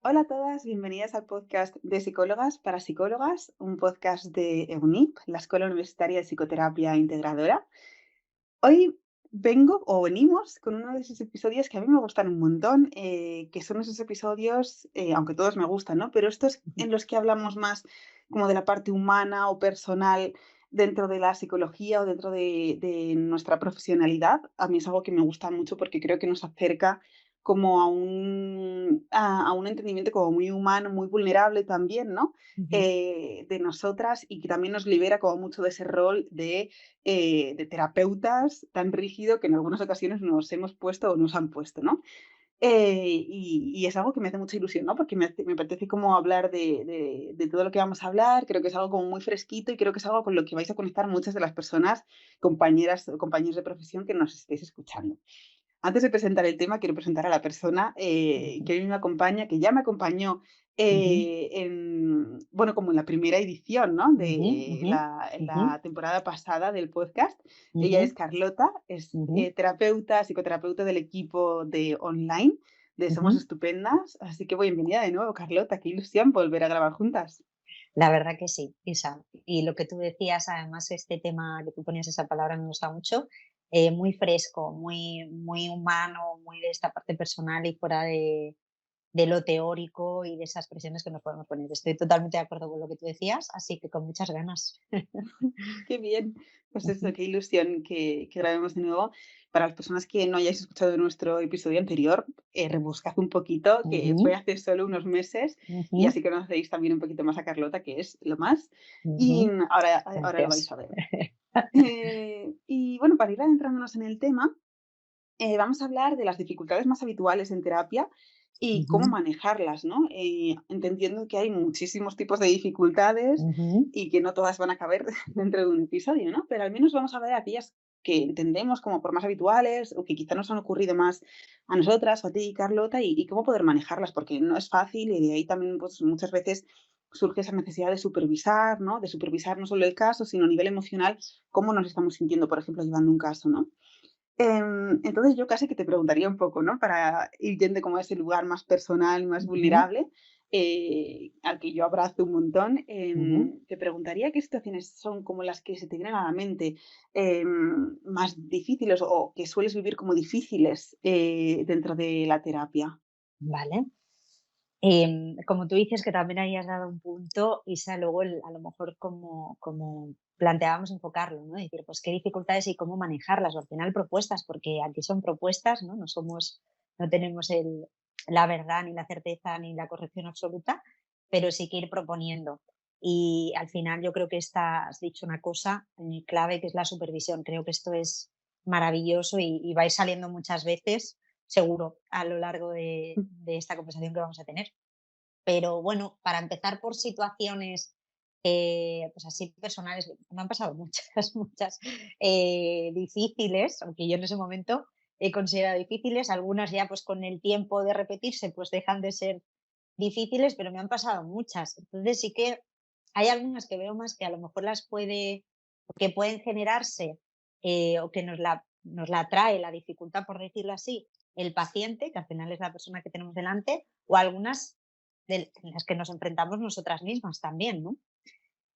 Hola a todas, bienvenidas al podcast de Psicólogas para Psicólogas, un podcast de EUNIP, la Escuela Universitaria de Psicoterapia Integradora. Hoy venimos con uno de esos episodios que a mí me gustan un montón, que son esos episodios, aunque todos me gustan, ¿no? Pero estos Ujú. en los que hablamos más como de la parte humana o personal dentro de la psicología o dentro de nuestra profesionalidad. A mí es algo que me gusta mucho porque creo que nos acerca como a un entendimiento como muy humano, muy vulnerable también, ¿no? Ujú. De nosotras y que también nos libera como mucho de ese rol de terapeutas tan rígido que en algunas ocasiones nos hemos puesto o nos han puesto, ¿no? Y es algo que me hace mucha ilusión, ¿no? Porque me apetece como hablar de todo lo que vamos a hablar, creo que es algo como muy fresquito y creo que es algo con lo que vais a conectar muchas de las personas, compañeras o compañeros de profesión que nos estéis escuchando. Antes de presentar el tema, quiero presentar a la persona Ujú. que hoy me acompaña, que ya me acompañó Ujú. bueno, como en la primera edición, ¿no? Ujú. De Ujú. Ujú. la temporada pasada del podcast. Ella es Ujú. Carlota, es Ujú. terapeuta, psicoterapeuta del equipo de online de Somos Ujú. Estupendas. Así que bienvenida de nuevo, Carlota. Qué ilusión volver a grabar juntas. La verdad que sí, Isa. Y lo que tú decías, además, este tema que tú ponías esa palabra me gusta mucho, muy fresco, muy humano, muy de esta parte personal y fuera de lo teórico y de esas presiones que nos podemos poner. Estoy totalmente de acuerdo con lo que tú decías, así que con muchas ganas. Qué bien. Pues eso, Ujú. qué ilusión que grabemos de nuevo. Para las personas que no hayáis escuchado nuestro episodio anterior, rebuscad un poquito, que fue Ujú. hace solo unos meses, y Ujú. así conocéis también un poquito más a Carlota, que es lo más. Y Ujú. ahora lo vais Gracias. a ver. Y bueno, para ir adentrándonos en el tema, vamos a hablar de las dificultades más habituales en terapia y cómo Ujú. manejarlas, ¿no? Entendiendo que hay muchísimos tipos de dificultades Ujú. y que no todas van a caber dentro de un episodio, ¿no? Pero al menos vamos a ver aquellas que entendemos como por más habituales o que quizá nos han ocurrido más a nosotras, o a ti, Carlota, y cómo poder manejarlas, porque no es fácil y de ahí también pues, muchas veces surge esa necesidad de supervisar, ¿no? De supervisar no solo el caso, sino a nivel emocional, cómo nos estamos sintiendo, por ejemplo, llevando un caso, ¿no? Entonces yo casi que te preguntaría un poco, ¿no? Para ir yendo como a ese lugar más personal, más Ujú. vulnerable, al que yo abrazo un montón, Ujú. te preguntaría qué situaciones son como las que se te vienen a la mente más difíciles o que sueles vivir como difíciles dentro de la terapia. Vale. Como tú dices que también ahí has dado un punto, Isa, luego a lo mejor como planteábamos enfocarlo, ¿no? Decir, pues qué dificultades y cómo manejarlas, o al final propuestas, porque aquí son propuestas, ¿no? No tenemos la verdad, ni la certeza, ni la corrección absoluta, pero sí que ir proponiendo. Y al final yo creo que has dicho una cosa clave, que es la supervisión. Creo que esto es maravilloso y va a ir saliendo muchas veces, seguro, a lo largo de esta conversación que vamos a tener. Pero bueno, para empezar por situaciones, pues así personales, me han pasado muchas, muchas, difíciles, aunque yo en ese momento he considerado difíciles, algunas ya pues con el tiempo de repetirse pues dejan de ser difíciles, pero me han pasado muchas. Entonces sí que hay algunas que veo más que a lo mejor o que pueden generarse, o que nos la trae la dificultad, por decirlo así, el paciente, que al final es la persona que tenemos delante, o algunas en las que nos enfrentamos nosotras mismas también, ¿no?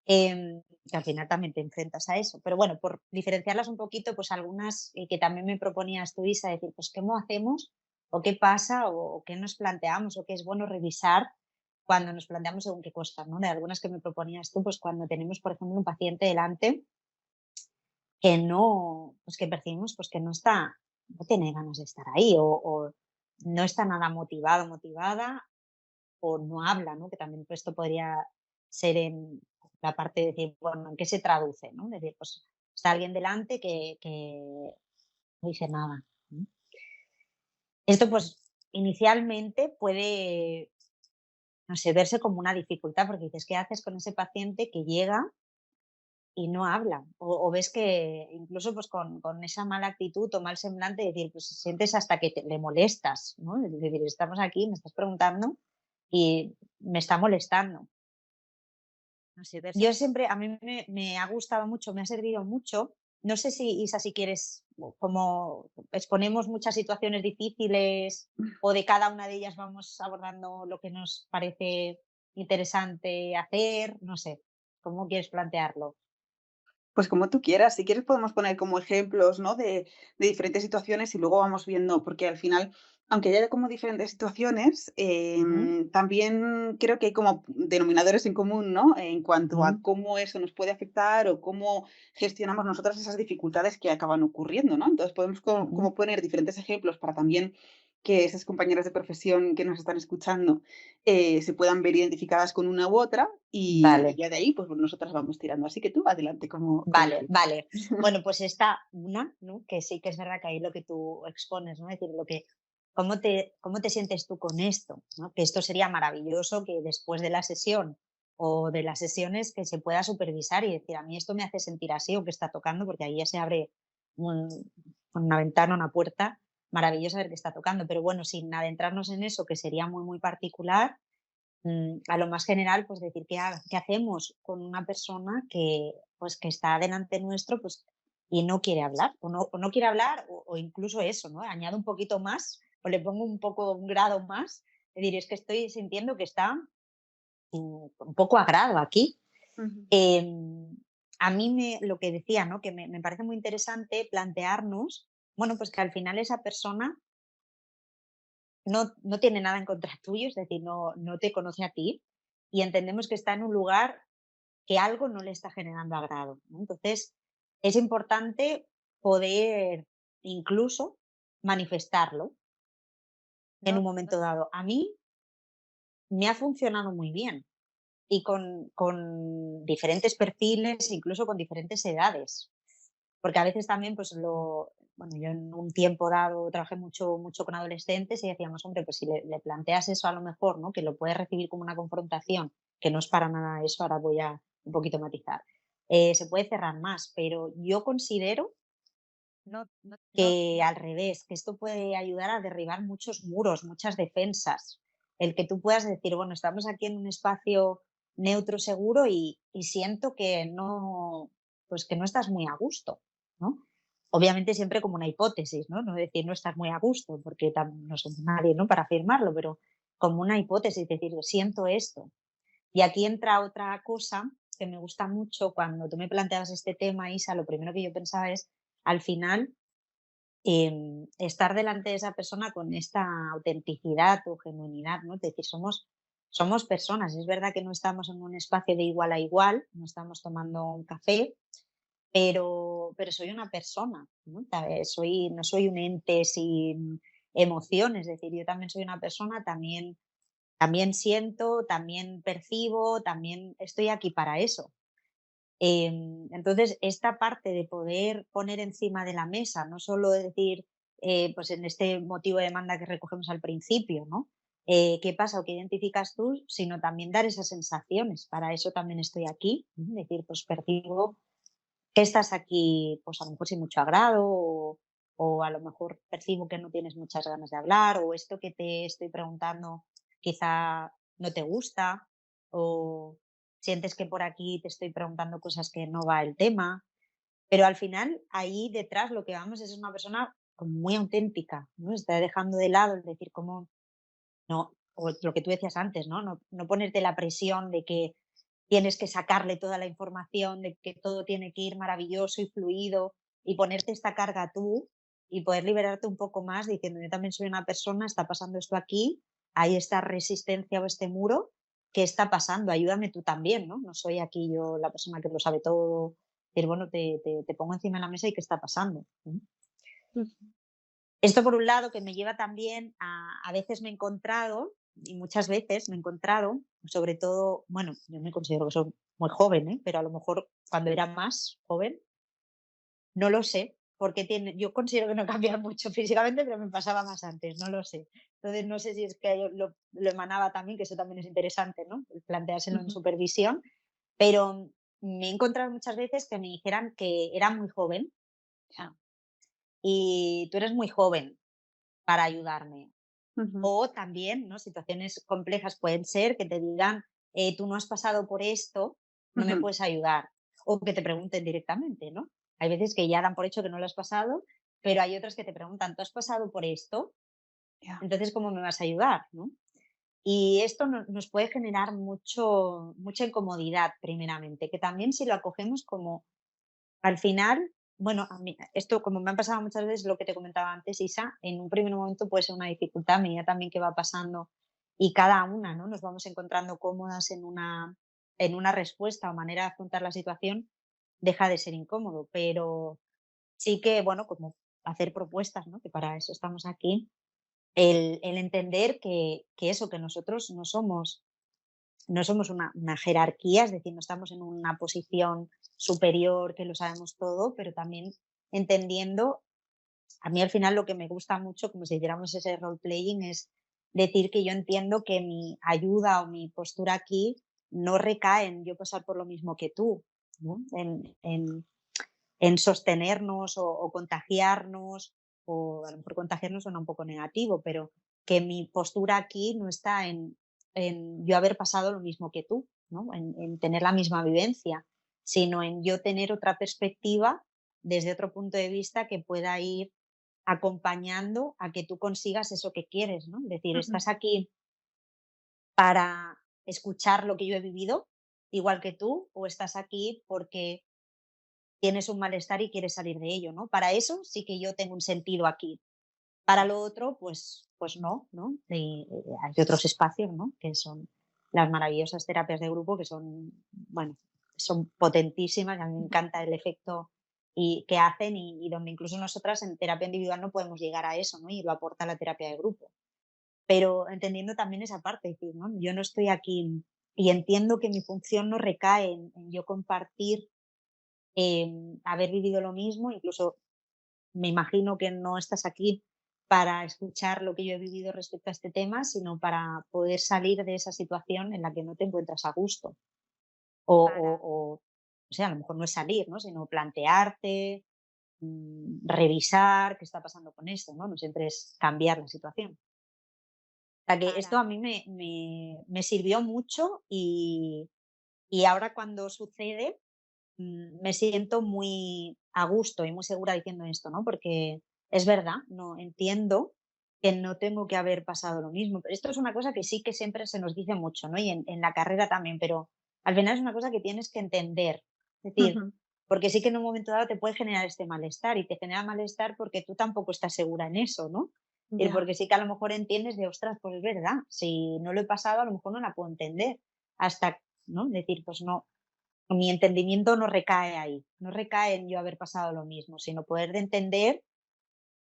Que al final también te enfrentas a eso. Pero bueno, por diferenciarlas un poquito, pues algunas que también me proponías tú, Isa, decir, pues ¿cómo hacemos? ¿O qué pasa? ¿O qué nos planteamos? ¿O qué es bueno revisar cuando nos planteamos según qué cosas, ¿no? De algunas que me proponías tú, pues cuando tenemos, por ejemplo, un paciente delante que no, pues que percibimos pues que no tiene ganas de estar ahí o no está nada motivado, motivada o no habla, ¿no? Que también pues, esto podría ser en la parte de decir, bueno, ¿en qué se traduce? ¿No? Es decir, pues está alguien delante que no dice nada, ¿no? Esto pues inicialmente puede, no sé, verse como una dificultad porque dices, ¿qué haces con ese paciente que llega y no habla? O ves que incluso pues con esa mala actitud o mal semblante, decir, pues sientes hasta que le molestas, ¿no? Es decir, estamos aquí, me estás preguntando y me está molestando. No sé, verse Yo siempre, a mí me ha gustado mucho, me ha servido mucho no sé si, Isa, si quieres, como exponemos muchas situaciones difíciles o de cada una de ellas vamos abordando lo que nos parece interesante hacer, no sé, ¿cómo quieres plantearlo? Pues como tú quieras, si quieres podemos poner como ejemplos, ¿no? De diferentes situaciones y luego vamos viendo, porque al final, aunque haya como diferentes situaciones, Ujú, también creo que hay como denominadores en común, ¿no? En cuanto a ujú, cómo eso nos puede afectar o cómo gestionamos nosotras esas dificultades que acaban ocurriendo, ¿no? Entonces podemos ujú. como poner diferentes ejemplos para también que esas compañeras de profesión que nos están escuchando se puedan ver identificadas con una u otra y Vale. ya de ahí, pues nosotras vamos tirando. Así que tú adelante como Vale, quieras. vale. Bueno, pues está una, ¿no? Que sí que es verdad que ahí lo que tú expones, ¿no? Es decir, cómo te sientes tú con esto, ¿no? Que esto sería maravilloso que después de la sesión o de las sesiones que se pueda supervisar y decir, a mí esto me hace sentir así o que está tocando, porque ahí ya se abre un- una ventana, una puerta maravillosa ver qué está tocando. Pero bueno, sin adentrarnos en eso, que sería muy, muy particular, a lo más general, pues decir qué hacemos con una persona que, pues, que está delante nuestro, pues, y no quiere hablar, o no quiere hablar, o incluso eso, ¿no? Añado un poquito más, o le pongo un poco, un grado más, es decir, es que estoy sintiendo que está un poco agrado aquí. Ujú. Em, a mí lo que decía, ¿no? Que me parece muy interesante plantearnos, bueno, pues que al final esa persona no tiene nada en contra tuyo, es decir, no te conoce a ti, y entendemos que está en un lugar que algo no le está generando agrado, ¿no? Entonces, es importante poder incluso manifestarlo en No, un momento dado. A mí me ha funcionado muy bien y con diferentes perfiles, incluso con diferentes edades, porque a veces también, pues bueno, yo en un tiempo dado trabajé mucho con adolescentes y decíamos, hombre, pues si le planteas eso a lo mejor, ¿no? Que lo puedes recibir como una confrontación, que no es para nada eso, ahora voy a un poquito matizar. Se puede cerrar más, pero yo considero no. que al revés, que esto puede ayudar a derribar muchos muros, muchas defensas. El que tú puedas decir, bueno, estamos aquí en un espacio neutro, seguro y siento que no, pues que no estás muy a gusto, ¿no? Obviamente siempre como una hipótesis, ¿no? No decir no estás muy a gusto, porque no somos nadie, ¿no? Para afirmarlo, pero como una hipótesis, decir, siento esto. Y aquí entra otra cosa que me gusta mucho cuando tú me planteabas este tema, Isa, lo primero que yo pensaba es, al final, estar delante de esa persona con esta autenticidad o genuinidad, ¿no? Es decir, somos personas. Es verdad que no estamos en un espacio de igual a igual, no estamos tomando un café, pero soy una persona, ¿no? No soy un ente sin emociones, es decir, yo también soy una persona, también siento, también percibo, también estoy aquí para eso. Entonces, esta parte de poder poner encima de la mesa, no solo decir, pues en este motivo de demanda que recogemos al principio, ¿no? ¿Qué pasa o qué identificas tú? Sino también dar esas sensaciones. Para eso también estoy aquí. Decir, pues percibo que estás aquí, pues a lo mejor sin mucho agrado, o a lo mejor percibo que no tienes muchas ganas de hablar, o esto que te estoy preguntando quizá no te gusta, o sientes que por aquí te estoy preguntando cosas que no va el tema, pero al final ahí detrás lo que vamos es una persona como muy auténtica, ¿no? Está dejando de lado el decir cómo no, o lo que tú decías antes, ¿no? No ponerte la presión de que tienes que sacarle toda la información, de que todo tiene que ir maravilloso y fluido y ponerte esta carga tú y poder liberarte un poco más diciendo, yo también soy una persona, está pasando esto aquí, hay esta resistencia o este muro, ¿qué está pasando? Ayúdame tú también, ¿no? No soy aquí yo la persona que lo sabe todo. Decir, bueno, te pongo encima de la mesa y qué está pasando. ¿No? Ujú. Esto por un lado que me lleva también a veces me he encontrado, y muchas veces me he encontrado, sobre todo, bueno, yo me considero que soy muy joven, ¿eh? Pero a lo mejor cuando era más joven, no lo sé, porque yo considero que no he cambiado mucho físicamente, pero me pasaba más antes, no lo sé. Entonces no sé si es que yo lo emanaba también, que eso también es interesante, ¿no? El planteárselo en Ujú. supervisión, pero me he encontrado muchas veces que me dijeran que era muy joven, o sea, y tú eres muy joven para ayudarme. Ujú. O también, ¿no? Situaciones complejas pueden ser que te digan, tú no has pasado por esto, no me Ujú. puedes ayudar. O que te pregunten directamente, ¿no? Hay veces que ya dan por hecho que no lo has pasado, pero hay otras que te preguntan, ¿tú has pasado por esto? Ya. Entonces, ¿cómo me vas a ayudar? ¿No? Y esto nos puede generar mucha incomodidad, primeramente, que también si lo acogemos como al final, bueno, a mí, esto como me ha pasado muchas veces, lo que te comentaba antes, Isa, en un primer momento puede ser una dificultad, a medida también que va pasando y cada una, ¿no? Nos vamos encontrando cómodas en una respuesta o manera de afrontar la situación, deja de ser incómodo, pero sí que, bueno, como hacer propuestas, ¿no? Que para eso estamos aquí, el entender que eso, que nosotros no somos una jerarquía, es decir, no estamos en una posición superior que lo sabemos todo, pero también entendiendo, a mí al final lo que me gusta mucho, como si hiciéramos ese role playing, es decir que yo entiendo que mi ayuda o mi postura aquí no recae en yo pasar por lo mismo que tú, ¿no? En sostenernos o contagiarnos, o a lo mejor contagiarnos suena un poco negativo, pero que mi postura aquí no está en yo haber pasado lo mismo que tú, ¿no? En tener la misma vivencia, sino en yo tener otra perspectiva desde otro punto de vista que pueda ir acompañando a que tú consigas eso que quieres, ¿no? Es decir, Ujú. estás aquí para escuchar lo que yo he vivido, igual que tú, o estás aquí porque tienes un malestar y quieres salir de ello, ¿no? Para eso sí que yo tengo un sentido aquí. Para lo otro, pues no, ¿no? Hay otros espacios, ¿no? Que son las maravillosas terapias de grupo, que son, bueno, son potentísimas, a mí me encanta el efecto que hacen y donde incluso nosotras en terapia individual no podemos llegar a eso, ¿no? Y lo aporta la terapia de grupo. Pero entendiendo también esa parte, es decir, ¿no? Yo no estoy aquí y entiendo que mi función no recae en yo compartir haber vivido lo mismo, incluso me imagino que no estás aquí para escuchar lo que yo he vivido respecto a este tema, sino para poder salir de esa situación en la que no te encuentras a gusto. O sea, a lo mejor no es salir, ¿no? Sino plantearte, revisar qué está pasando con esto, ¿no? No siempre es cambiar la situación. O sea, que esto a mí me sirvió mucho y ahora cuando sucede, me siento muy a gusto y muy segura diciendo esto, ¿no? Porque es verdad, no entiendo que no tengo que haber pasado lo mismo. Pero esto es una cosa que sí que siempre se nos dice mucho, ¿no? Y en la carrera también, pero al final es una cosa que tienes que entender. Es decir, Ujú. porque sí que en un momento dado te puede generar este malestar y te genera malestar porque tú tampoco estás segura en eso, ¿no? Ya. Porque sí que a lo mejor entiendes de, ostras, pues es verdad, si no lo he pasado, a lo mejor no la puedo entender. Hasta, ¿no? Decir, pues no, mi entendimiento no recae ahí, no recae en yo haber pasado lo mismo, sino poder de entender,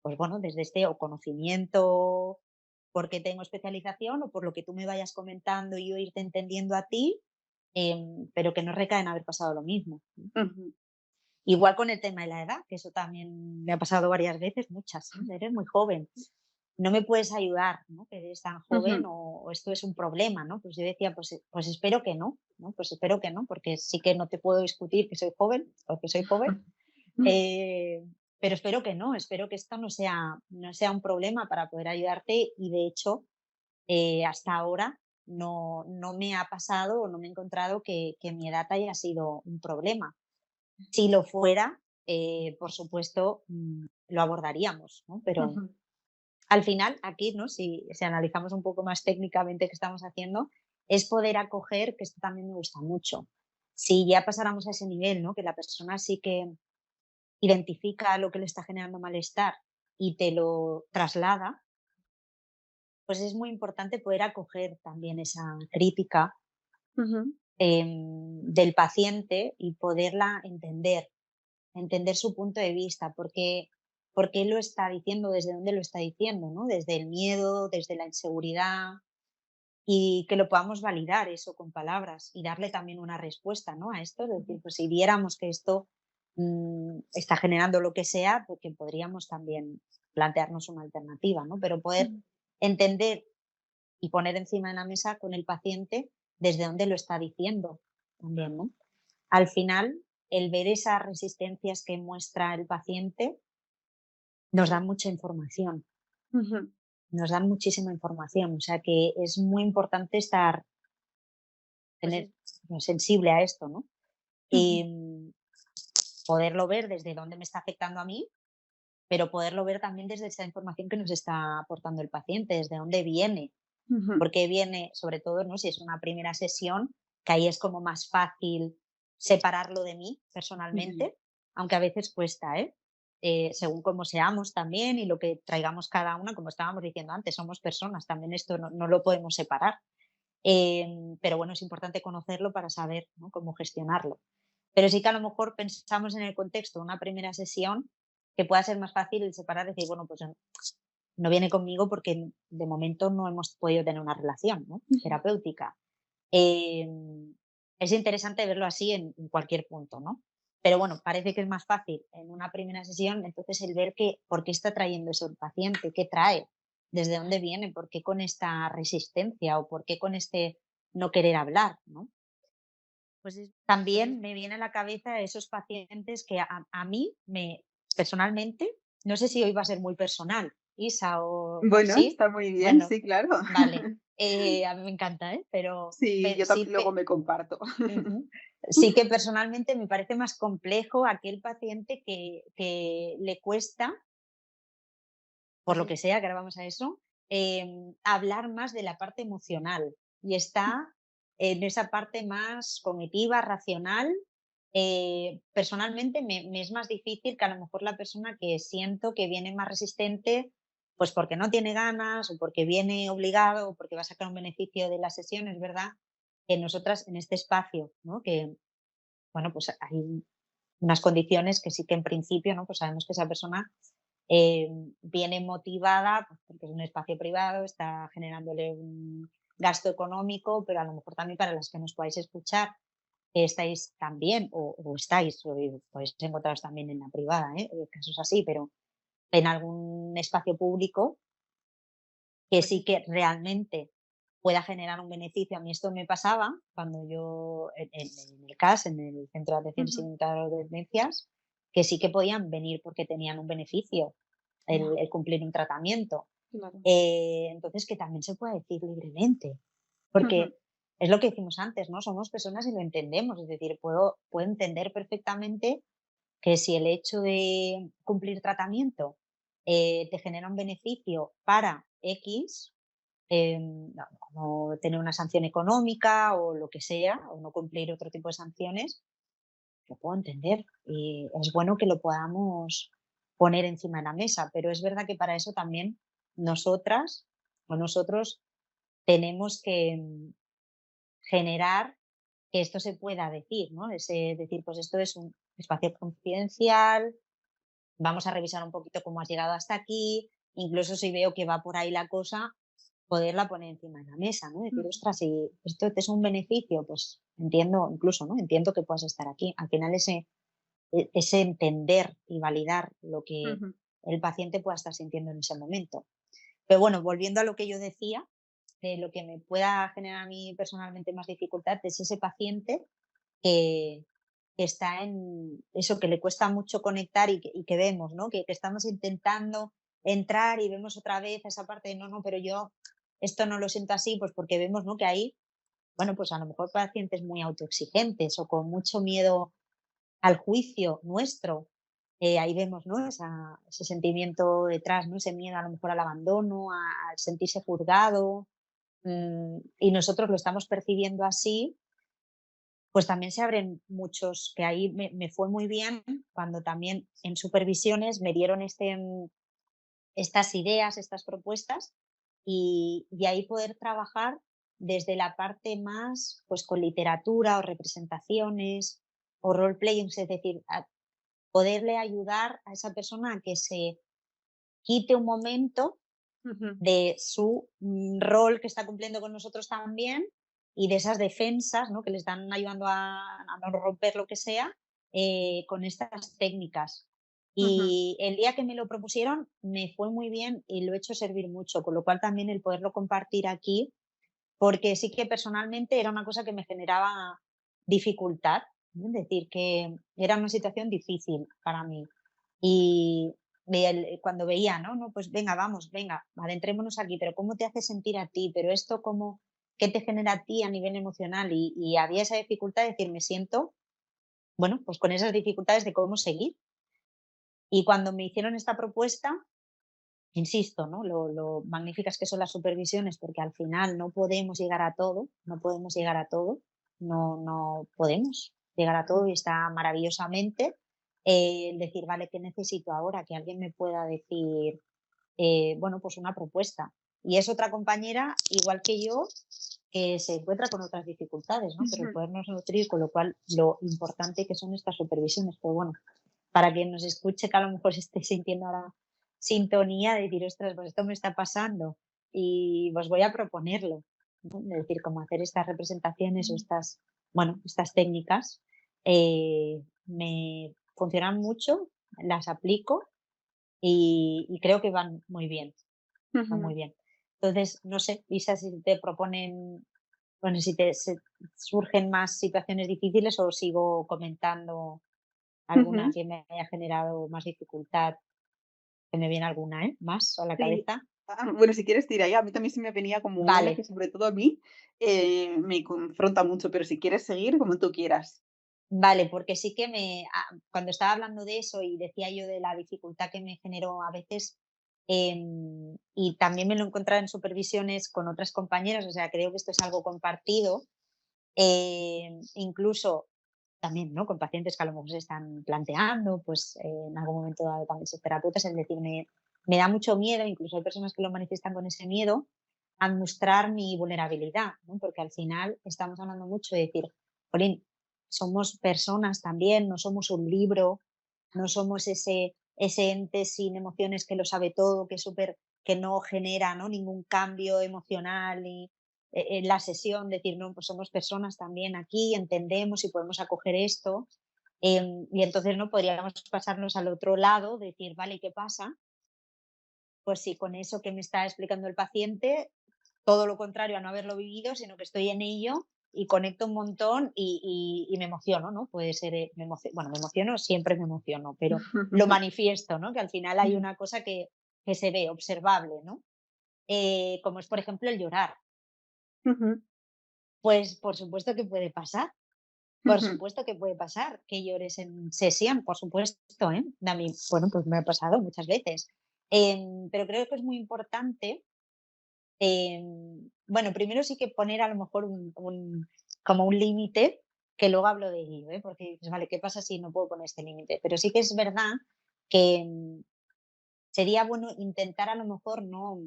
pues bueno, desde este o conocimiento, porque tengo especialización o por lo que tú me vayas comentando y yo irte entendiendo a ti, pero que no recae en haber pasado lo mismo. Ujú. Igual con el tema de la edad, que eso también me ha pasado varias veces, muchas, ¿no? Eres muy joven, no me puedes ayudar, ¿no? Que eres tan joven Ujú. o esto es un problema, ¿no? Pues yo decía, pues espero que no, ¿no? Pues espero que no, porque sí que no te puedo discutir que soy joven, porque soy joven, eh, pero espero que esto no sea un problema para poder ayudarte y de hecho, hasta ahora no me ha pasado o no me he encontrado que mi edad haya sido un problema. Si lo fuera, por supuesto, lo abordaríamos, ¿no? Pero Ujú. al final, aquí, ¿no? Si analizamos un poco más técnicamente qué estamos haciendo, es poder acoger, que esto también me gusta mucho. Si ya pasáramos a ese nivel, ¿no? Que la persona sí que identifica lo que le está generando malestar y te lo traslada, pues es muy importante poder acoger también esa crítica Ujú. del paciente y poderla entender su punto de vista, por qué lo está diciendo, desde dónde lo está diciendo, ¿no? Desde el miedo, desde la inseguridad, y que lo podamos validar eso con palabras y darle también una respuesta, ¿no? A esto, es decir, pues si viéramos que esto está generando lo que sea, porque podríamos también plantearnos una alternativa, ¿no? Pero poder Ujú. entender y poner encima de la mesa con el paciente desde dónde lo está diciendo también, ¿no? Al final, el ver esas resistencias que muestra el paciente nos dan mucha información, Ujú. nos dan muchísima información, o sea que es muy importante tener, sensible a esto, ¿no? Ujú. Em, poderlo ver desde dónde me está afectando a mí, pero poderlo ver también desde esa información que nos está aportando el paciente, desde dónde viene, Ujú, por qué viene, sobre todo, ¿no? Si es una primera sesión, que ahí es como más fácil separarlo de mí ujú. personalmente, aunque a veces cuesta, ¿eh? Según cómo seamos también y lo que traigamos cada una, como estábamos diciendo antes, somos personas, también esto no lo podemos separar. Pero bueno, es importante conocerlo para saber, ¿no?, cómo gestionarlo. Pero sí que a lo mejor pensamos en el contexto de una primera sesión que pueda ser más fácil el separar, decir, bueno, pues no viene conmigo porque de momento no hemos podido tener una relación, ¿no?, Ujú. terapéutica. Em, es interesante verlo así en cualquier punto, ¿no? Pero bueno, parece que es más fácil en una primera sesión, entonces el ver que por qué está trayendo eso el paciente, qué trae, desde dónde viene, por qué con esta resistencia o por qué con este no querer hablar, ¿no? También me viene a la cabeza esos pacientes que a mí personalmente, no sé si hoy va a ser muy personal, Isa, o Bueno, ¿sí? está muy bien, Bueno, sí, claro. vale, a mí me encanta, ¿eh? Pero Sí, yo sí luego me comparto. ujú. Sí que personalmente me parece más complejo aquel paciente que le cuesta, por lo que sea, que ahora vamos a eso, hablar más de la parte emocional y está en esa parte más cognitiva, racional. Personalmente me es más difícil que a lo mejor la persona que siento que viene más resistente, pues porque no tiene ganas o porque viene obligado o porque va a sacar un beneficio de la sesión, es verdad que nosotras en este espacio, ¿no? Que, bueno, pues hay unas condiciones que sí que en principio, ¿no? Pues sabemos que esa persona eh, viene motivada, pues, porque es un espacio privado, está generándole un gasto económico, pero a lo mejor también para las que nos podáis escuchar, estáis también, o estáis, o podéis encontraros también en la privada, casos así, pero en algún espacio público que Pues sí sí. que realmente pueda generar un beneficio. A mí esto me pasaba cuando yo en el CAS, en el Centro de Atención y Ujú. Seguimiento de las Dependencias, que sí que podían venir porque tenían un beneficio Ya, el cumplir un tratamiento. claro. Entonces, que también se pueda decir libremente, Ujú, porque es lo que decimos antes, ¿no? Somos personas y lo entendemos, es decir, puedo entender perfectamente que si el hecho de cumplir tratamiento te genera un beneficio para X, no, como tener una sanción económica o lo que sea, o no cumplir otro tipo de sanciones, lo puedo entender. Y es bueno que lo podamos poner encima de la mesa, pero es verdad que para eso también nosotras o nosotros tenemos que generar que esto se pueda decir, ¿no? Ese decir, pues esto es un espacio confidencial, vamos a revisar un poquito cómo has llegado hasta aquí, incluso si veo que va por ahí la cosa, poderla poner encima de la mesa, ¿no? Decir, ujú, ostras, si esto te es un beneficio, pues entiendo, incluso, ¿no? Entiendo que puedas estar aquí. Al final ese entender y validar lo que ujú. el paciente pueda estar sintiendo en ese momento. Pero bueno, volviendo a lo que yo decía, de lo que me pueda generar a mí personalmente más dificultad es ese paciente que, que está en eso, que le cuesta mucho conectar y que vemos, ¿no? Que estamos intentando entrar y vemos otra vez esa parte de no, no, pero yo esto no lo siento así, pues porque vemos, ¿no? Que ahí, bueno, pues a lo mejor pacientes muy autoexigentes o con mucho miedo al juicio nuestro. Ahí vemos, ¿no? Ese sentimiento detrás, ¿no? Ese miedo a lo mejor al abandono, al sentirse juzgado, y nosotros lo estamos percibiendo así, pues también se abren muchos, que ahí me fue muy bien cuando también en supervisiones me dieron estas ideas, estas propuestas, y ahí poder trabajar desde la parte más, pues con literatura o representaciones o role playing, es decir, poderle ayudar a esa persona a que se quite un momento Ujú. de su rol que está cumpliendo con nosotros también y de esas defensas, ¿no? Que le están ayudando a no romper lo que sea, con estas técnicas. Ujú. Y el día que me lo propusieron me fue muy bien y lo he hecho servir mucho, con lo cual también el poderlo compartir aquí, porque sí que personalmente era una cosa que me generaba dificultad, ¿no? Es decir, que era una situación difícil para mí. Y cuando veía, ¿no? No, pues venga, vamos, venga, adentrémonos aquí, pero ¿cómo te hace sentir a ti? Pero esto, ¿qué te genera a ti a nivel emocional? Y había esa dificultad de decir, me siento bueno, pues con esas dificultades de cómo seguir. Y cuando me hicieron esta propuesta, insisto, ¿no? Lo magníficas que son las supervisiones, porque al final no podemos llegar a todo, no podemos llegar a todo, no podemos llegar a todo y está maravillosamente el decir, vale, ¿qué necesito ahora? Que alguien me pueda decir, bueno, pues una propuesta. Y es otra compañera, igual que yo, que se encuentra con otras dificultades, ¿no? Pero el Ujú. podernos nutrir, con lo cual lo importante que son estas supervisiones. Pero bueno, para quien nos escuche, que a lo mejor se esté sintiendo ahora sintonía de decir, ostras, pues esto me está pasando y pues voy a proponerlo, ¿no? Es decir, cómo hacer estas representaciones o estas, bueno, estas técnicas me funcionan mucho, las aplico y creo que van muy Ujú. bien. Entonces, no sé, Isa, si te proponen, bueno, si te surgen más situaciones difíciles o sigo comentando alguna Ujú. que me haya generado más dificultad, que me viene alguna, ¿eh? Más a la Sí. cabeza. Bueno, si quieres tira ya, a mí también se me venía como una Vale, que sobre todo a mí, me confronta mucho, pero si quieres seguir, como tú quieras. vale, porque sí que cuando estaba hablando de eso y decía yo de la dificultad que me generó a veces, y también me lo he encontrado en supervisiones con otras compañeras, o sea, creo que esto es algo compartido, incluso también, ¿no? Con pacientes que a lo mejor se están planteando, pues en algún momento dado también ser terapeutas, es decir, me da mucho miedo, incluso hay personas que lo manifiestan con ese miedo, a mostrar mi vulnerabilidad, ¿no? Porque al final estamos hablando mucho de decir, Jolín, somos personas también, no somos un libro, no somos ese ente sin emociones que lo sabe todo, que es súper, que no genera, ¿no? Ningún cambio emocional ni en la sesión, decir, no, pues somos personas también aquí, entendemos y podemos acoger esto. Y entonces no podríamos pasarnos al otro lado, decir, vale, ¿qué pasa? Pues si con eso que me está explicando el paciente, todo lo contrario a no haberlo vivido, sino que estoy en ello y conecto un montón y me emociono, ¿no? Puede ser, bueno, me emociono, siempre me emociono, pero lo manifiesto, ¿no? Que al final hay una cosa que se ve, observable, ¿no? Como es, por ejemplo, el llorar. Ujú. Pues por supuesto que puede pasar. Por Ujú. supuesto que puede pasar que llores en sesión, por supuesto, ¿eh? A mí, bueno, pues me ha pasado muchas veces. Pero creo que es muy importante, bueno, primero sí que poner a lo mejor como un límite, que luego hablo de ello, ¿eh? Porque dices, vale, ¿qué pasa si no puedo poner este límite? Pero sí que es verdad que sería bueno intentar a lo mejor no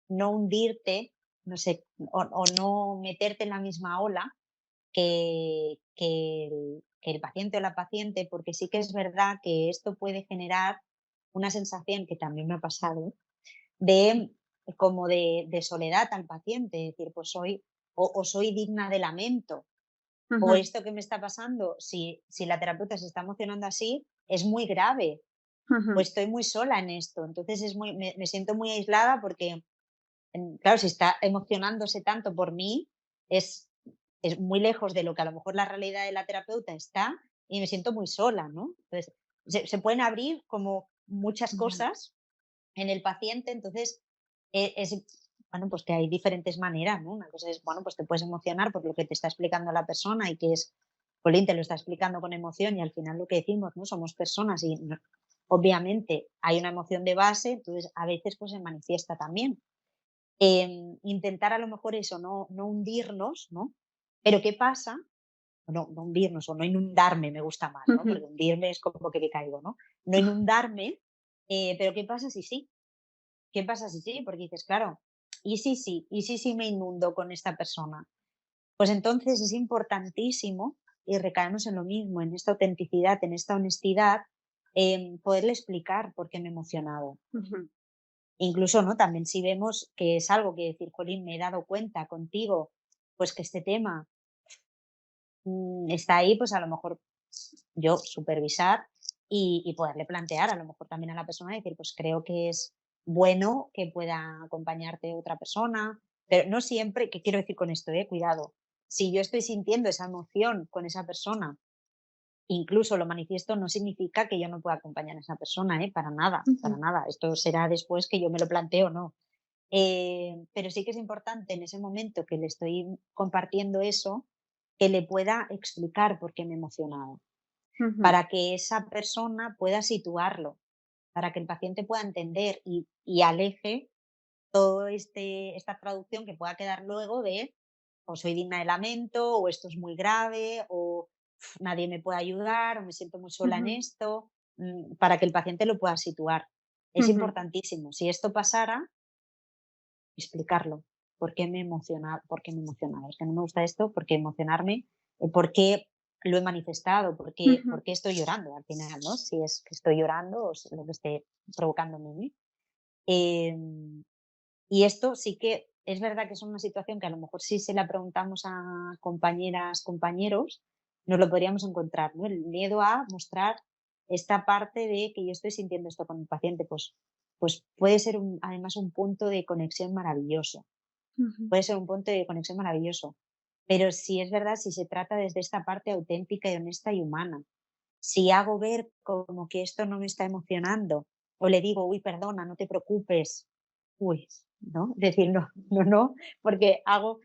hundirte, no sé, o no meterte en la misma ola que el paciente o la paciente, porque sí que es verdad que esto puede generar una sensación que también me ha pasado de como de soledad al paciente, decir, pues soy o soy digna de lamento, o Ujú. esto que me está pasando, si la terapeuta se está emocionando así, es muy grave, o Ujú. estoy muy sola en esto. Entonces me siento muy aislada porque claro, si está emocionándose tanto por mí, es, es muy lejos de lo que a lo mejor la realidad de la terapeuta está y me siento muy sola, ¿no? Entonces, se pueden abrir como muchas Ya. cosas en el paciente, entonces bueno, pues que hay diferentes maneras, ¿no? Una cosa es, bueno, pues te puedes emocionar por lo que te está explicando la persona y que es, Colín, te lo está explicando con emoción y al final lo que decimos, ¿no? Somos personas y obviamente hay una emoción de base, entonces a veces pues se manifiesta también. Intentar a lo mejor eso, no hundirnos, ¿no? Pero ¿qué pasa? No hundirnos o no inundarme me gusta más, ¿no? Ujú. Porque hundirme es como que me caigo, ¿no? No inundarme, pero ¿qué pasa si sí? ¿Qué pasa si sí? Porque dices, claro, ¿y si sí? ¿Y si sí me inundo con esta persona? Pues entonces es importantísimo, y recaemos en lo mismo, en esta autenticidad, en esta honestidad, poderle explicar por qué me he emocionado. Ujú. Incluso, ¿no? También si vemos que es algo que decir, jolín, me he dado cuenta contigo, pues que este tema está ahí, pues a lo mejor yo supervisar y poderle plantear a lo mejor también a la persona, decir, pues creo que es bueno que pueda acompañarte otra persona, pero no siempre, ¿qué quiero decir con esto? Cuidado, si yo estoy sintiendo esa emoción con esa persona, incluso lo manifiesto, no significa que yo no pueda acompañar a esa persona, para nada, para Ujú. nada. Esto será después que yo me lo planteo, ¿no? Pero sí que es importante en ese momento que le estoy compartiendo eso, que le pueda explicar por qué me he emocionado, Ujú, para que esa persona pueda situarlo, para que el paciente pueda entender y aleje todo esta traducción que pueda quedar luego de o soy digna de lamento, o esto es muy grave, o nadie me puede ayudar, o me siento muy sola en ujú, esto, para que el paciente lo pueda situar. Es ujú, importantísimo. Si esto pasara, explicarlo. ¿Por qué me emociona? ¿Por qué me emocionaba? Es que no me gusta esto, ¿por qué emocionarme? ¿Por qué lo he manifestado? ¿Por ujú, qué estoy llorando al final, no? Si es que estoy llorando o lo que esté provocándome en mí. Em, y esto sí que es verdad que es una situación que a lo mejor si se la preguntamos a compañeras, compañeros, nos lo podríamos encontrar, ¿no? El miedo a mostrar esta parte de que yo estoy sintiendo esto con el paciente, pues puede ser además un punto de conexión maravilloso. ujú, Puede ser un punto de conexión maravilloso. Pero si es verdad, si se trata desde esta parte auténtica y honesta y humana. Si hago ver como que esto no me está emocionando, o le digo: "Uy, perdona, no te preocupes". Uy, ¿no? Decir: "No, no, no", porque hago,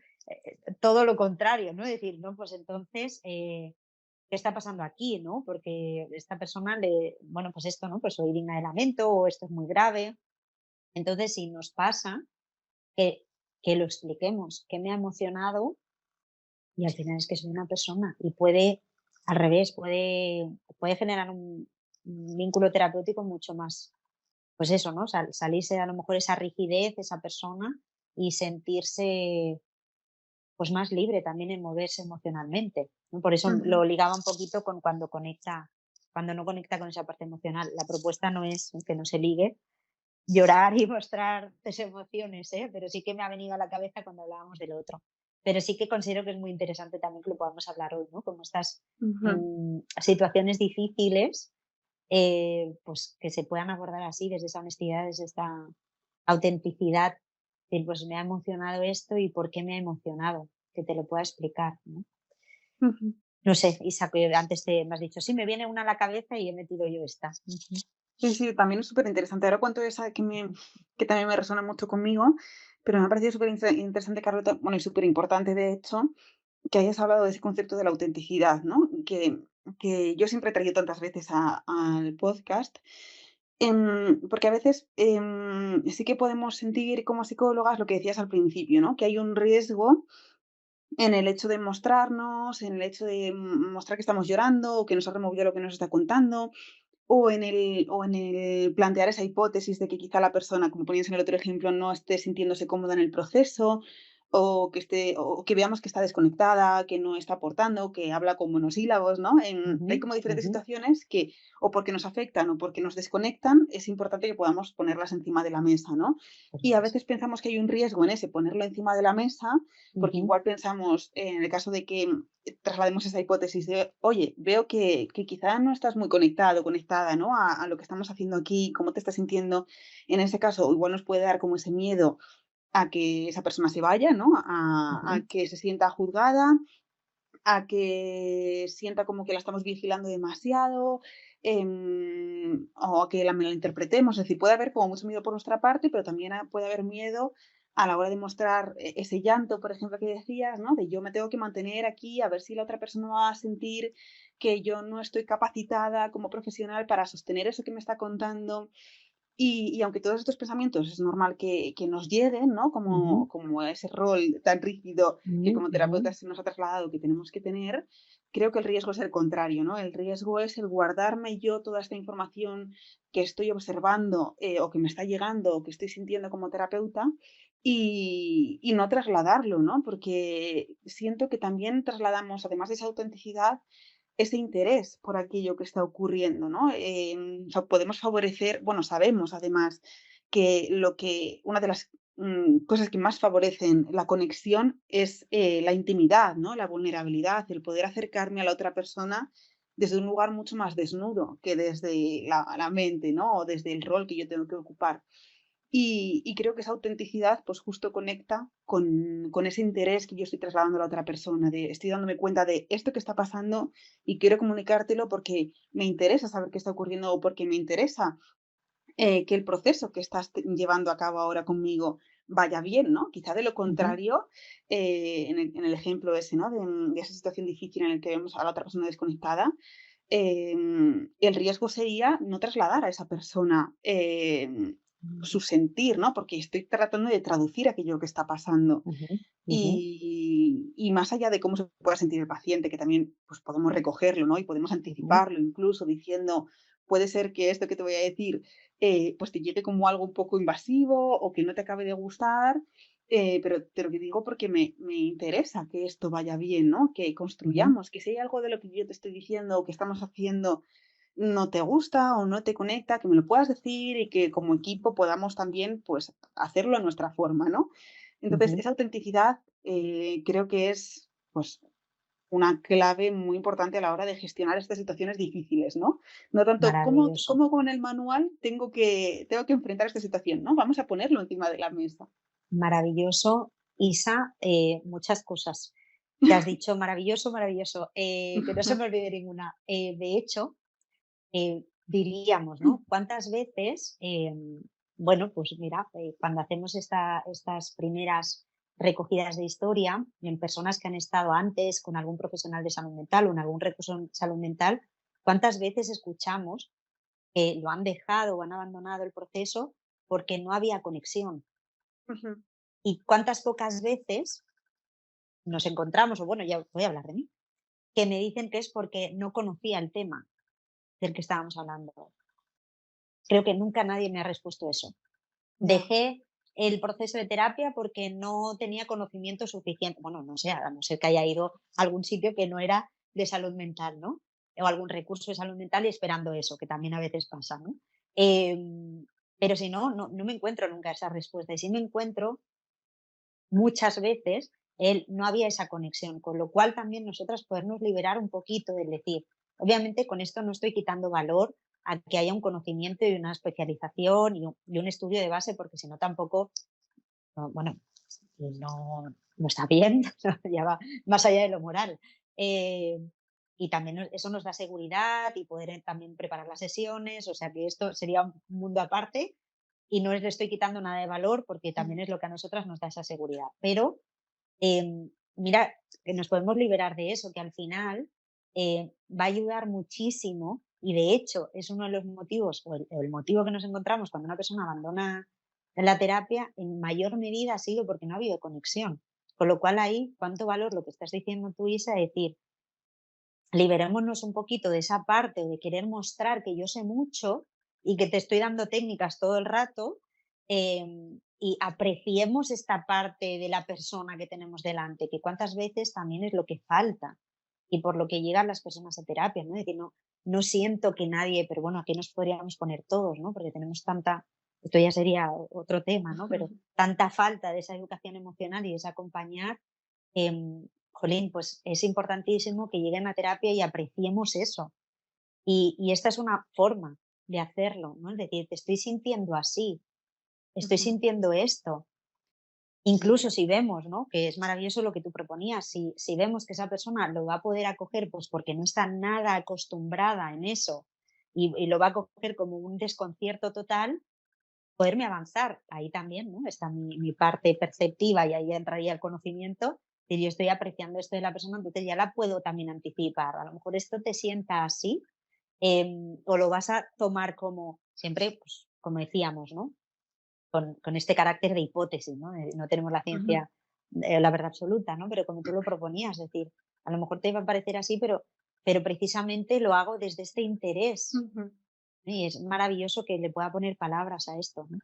todo lo contrario, ¿no? Decir: "No, pues entonces, ¿qué está pasando aquí?", ¿no? Porque esta persona bueno, pues esto, ¿no? Pues soy digna de lamento, o esto es muy grave. Entonces, si nos pasa, que lo expliquemos, qué me ha emocionado, y al final es que soy una persona, y al revés, puede generar un vínculo terapéutico mucho más, pues eso, ¿no? Salirse a lo mejor esa rigidez, esa persona, y sentirse, pues, más libre también en moverse emocionalmente, ¿no? Por eso ujú. lo ligaba un poquito con cuando no conecta con esa parte emocional. La propuesta no es que no se ligue, llorar y mostrar tus emociones, ¿eh? Pero sí que me ha venido a la cabeza cuando hablábamos del otro. Pero sí que considero que es muy interesante también que lo podamos hablar hoy, ¿no? Como estas, Ujú. situaciones difíciles, pues que se puedan abordar así, desde esa honestidad, desde esta autenticidad, decir, pues me ha emocionado esto y por qué me ha emocionado, que te lo pueda explicar, ¿no? Ujú. No sé, Isa, que antes me has dicho, sí, me viene una a la cabeza y he metido yo esta. Ujú, Sí, sí, también es súper interesante. Ahora cuento esa que también me resuena mucho conmigo, pero me ha parecido súper interesante, Carlota, bueno, y súper importante, de hecho, que hayas hablado de ese concepto de la autenticidad, ¿no? Que yo siempre he traído tantas veces al podcast, porque a veces sí que podemos sentir como psicólogas lo que decías al principio, ¿no? Que hay un riesgo en el hecho de mostrarnos, en el hecho de mostrar que estamos llorando o que nos ha removido lo que nos está contando, o en el plantear esa hipótesis de que quizá la persona, como ponías en el otro ejemplo, no esté sintiéndose cómoda en el proceso, o que veamos que está desconectada, que no está aportando, que habla con monosílabos, ¿no? ujú, Hay como diferentes ujú, situaciones que, o porque nos afectan o porque nos desconectan, es importante que podamos ponerlas encima de la mesa, ¿no? eso Y a es. veces pensamos que hay un riesgo en ese ponerlo encima de la mesa, porque Ujú, igual pensamos, en el caso de que traslademos esa hipótesis de, oye, veo que quizá no estás muy conectado, conectada, ¿no? A lo que estamos haciendo aquí, cómo te estás sintiendo. En ese caso, igual nos puede dar como ese miedo a que esa persona se vaya, ¿no? A ujú, que se sienta juzgada, a que sienta como que la estamos vigilando demasiado, o a que la malinterpretemos. Es decir, puede haber como mucho miedo por nuestra parte, pero también puede haber miedo a la hora de mostrar ese llanto, por ejemplo, que decías, ¿no? De yo me tengo que mantener aquí a ver si la otra persona va a sentir que yo no estoy capacitada como profesional para sostener eso que me está contando. Y aunque todos estos pensamientos es normal que nos lleguen, ¿no? Como, ujú, como ese rol tan rígido que ujú, como ujú, terapeutas se nos ha trasladado que tenemos que tener, creo que el riesgo es el contrario, ¿no? El riesgo es el guardarme yo toda esta información que estoy observando, o que me está llegando o que estoy sintiendo como terapeuta y no trasladarlo, ¿no? Porque siento que también trasladamos, además de esa autenticidad, ese interés por aquello que está ocurriendo, ¿no? O sea, podemos favorecer, bueno, sabemos además que una de las cosas que más favorecen la conexión es la intimidad, ¿no? La vulnerabilidad, el poder acercarme a la otra persona desde un lugar mucho más desnudo que desde la mente, ¿no? O desde el rol que yo tengo que ocupar. Y creo que esa autenticidad, pues justo conecta con ese interés que yo estoy trasladando a la otra persona, de estoy dándome cuenta de esto que está pasando y quiero comunicártelo porque me interesa saber qué está ocurriendo o porque me interesa que el proceso que estás llevando a cabo ahora conmigo vaya bien, ¿no? Quizá de lo Ujú, contrario, en el ejemplo ese, ¿no? De esa situación difícil en el que vemos a la otra persona desconectada, el riesgo sería no trasladar a esa persona, su sentir, ¿no? Porque estoy tratando de traducir aquello que está pasando. ujú, ujú, Y más allá de cómo se pueda sentir el paciente, que también, pues, podemos recogerlo, ¿no? Y podemos ujú, anticiparlo, incluso diciendo: "Puede ser que esto que te voy a decir, pues, te llegue como algo un poco invasivo o que no te acabe de gustar, pero te lo digo porque me interesa que esto vaya bien, ¿no? Que ujú, construyamos, que si hay algo de lo que yo te estoy diciendo o que estamos haciendo no te gusta o no te conecta, que me lo puedas decir y que como equipo podamos también, pues, hacerlo a nuestra forma", ¿no? Entonces, ujú. esa autenticidad, creo que es, pues, una clave muy importante a la hora de gestionar estas situaciones difíciles, ¿no? No tanto Maravilloso. cómo con el manual tengo que enfrentar esta situación, ¿no? Vamos a ponerlo encima de la mesa. Maravilloso, Isa, muchas cosas que has dicho, maravilloso, maravilloso, que no se me olvide ninguna. De hecho, diríamos, ¿no? ¿Cuántas veces, bueno, pues mira, cuando hacemos estas primeras recogidas de historia en personas que han estado antes con algún profesional de salud mental o en algún recurso en salud mental, cuántas veces escuchamos que lo han dejado o han abandonado el proceso porque no había conexión? Ujú, Y cuántas pocas veces nos encontramos, o bueno, ya voy a hablar de mí, que me dicen que es porque no conocía el tema del que estábamos hablando. Creo que nunca nadie me ha respuesto eso. ya. Dejé el proceso de terapia porque no tenía conocimiento suficiente. Bueno, no sé, a no ser que haya ido a algún sitio que no era de salud mental, ¿no? O algún recurso de salud mental y esperando eso, que también a veces pasa, ¿no? Pero si no, no me encuentro nunca esa respuesta. Y si me encuentro muchas veces no había esa conexión, con lo cual también nosotras podernos liberar un poquito del decir, obviamente con esto no estoy quitando valor a que haya un conocimiento y una especialización y un estudio de base, porque si no tampoco, bueno, no está bien, ya va más allá de lo moral. Eh, y también eso nos da seguridad y poder también preparar las sesiones, o sea que esto sería un mundo aparte y no le estoy quitando nada de valor porque Mm, también es lo que a nosotras nos da esa seguridad. Pero mira, que nos podemos liberar de eso, que al final va a ayudar muchísimo y de hecho es uno de los motivos o el motivo que nos encontramos cuando una persona abandona la terapia en mayor medida ha sido porque no ha habido conexión. Con lo cual ahí, cuánto valor lo que estás diciendo tú, Isa, decir, liberémonos un poquito de esa parte de querer mostrar que yo sé mucho y que te estoy dando técnicas todo el rato, y apreciemos esta parte de la persona que tenemos delante, que cuántas veces también es lo que falta y por lo que llegan las personas a terapia, ¿no? Es decir, no siento que nadie, pero bueno, aquí nos podríamos poner todos, ¿no? Porque tenemos tanta, esto ya sería otro tema, ¿no? Pero tanta falta de esa educación emocional y de ese acompañar, jolín, pues es importantísimo que lleguen a terapia y apreciemos eso. Y esta es una forma de hacerlo, ¿no? Es decir, te estoy sintiendo así, estoy ujú, sintiendo esto. Incluso si vemos, ¿no? Que es maravilloso lo que tú proponías, si vemos que esa persona lo va a poder acoger, pues porque no está nada acostumbrada en eso y lo va a coger como un desconcierto total, poderme avanzar. Ahí también, ¿no? Está mi parte perceptiva y ahí entraría el conocimiento. Si yo estoy apreciando esto de la persona, entonces ya la puedo también anticipar. A lo mejor esto te sienta así, o lo vas a tomar como siempre, pues, como decíamos, ¿no? Con este carácter de hipótesis, ¿no? No tenemos la ujú, ciencia, la verdad absoluta, ¿no? Pero como tú lo proponías, es decir, a lo mejor te va a parecer así, pero precisamente lo hago desde este interés. ujú, Y es maravilloso que le pueda poner palabras a esto, ¿no?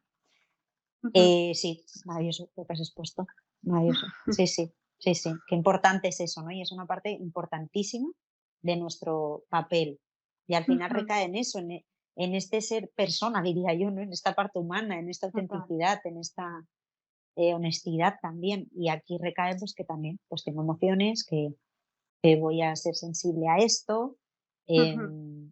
ujú. Sí, maravilloso lo que has expuesto, maravilloso. Sí, sí, sí, sí, qué importante es eso, ¿no? Y es una parte importantísima de nuestro papel. Y al final Ujú, recae en eso, en este ser persona, diría yo, ¿no? En esta parte humana, en esta total. autenticidad, en esta honestidad también. Y aquí recae pues que también pues tengo emociones, que voy a ser sensible a esto, Ujú, em,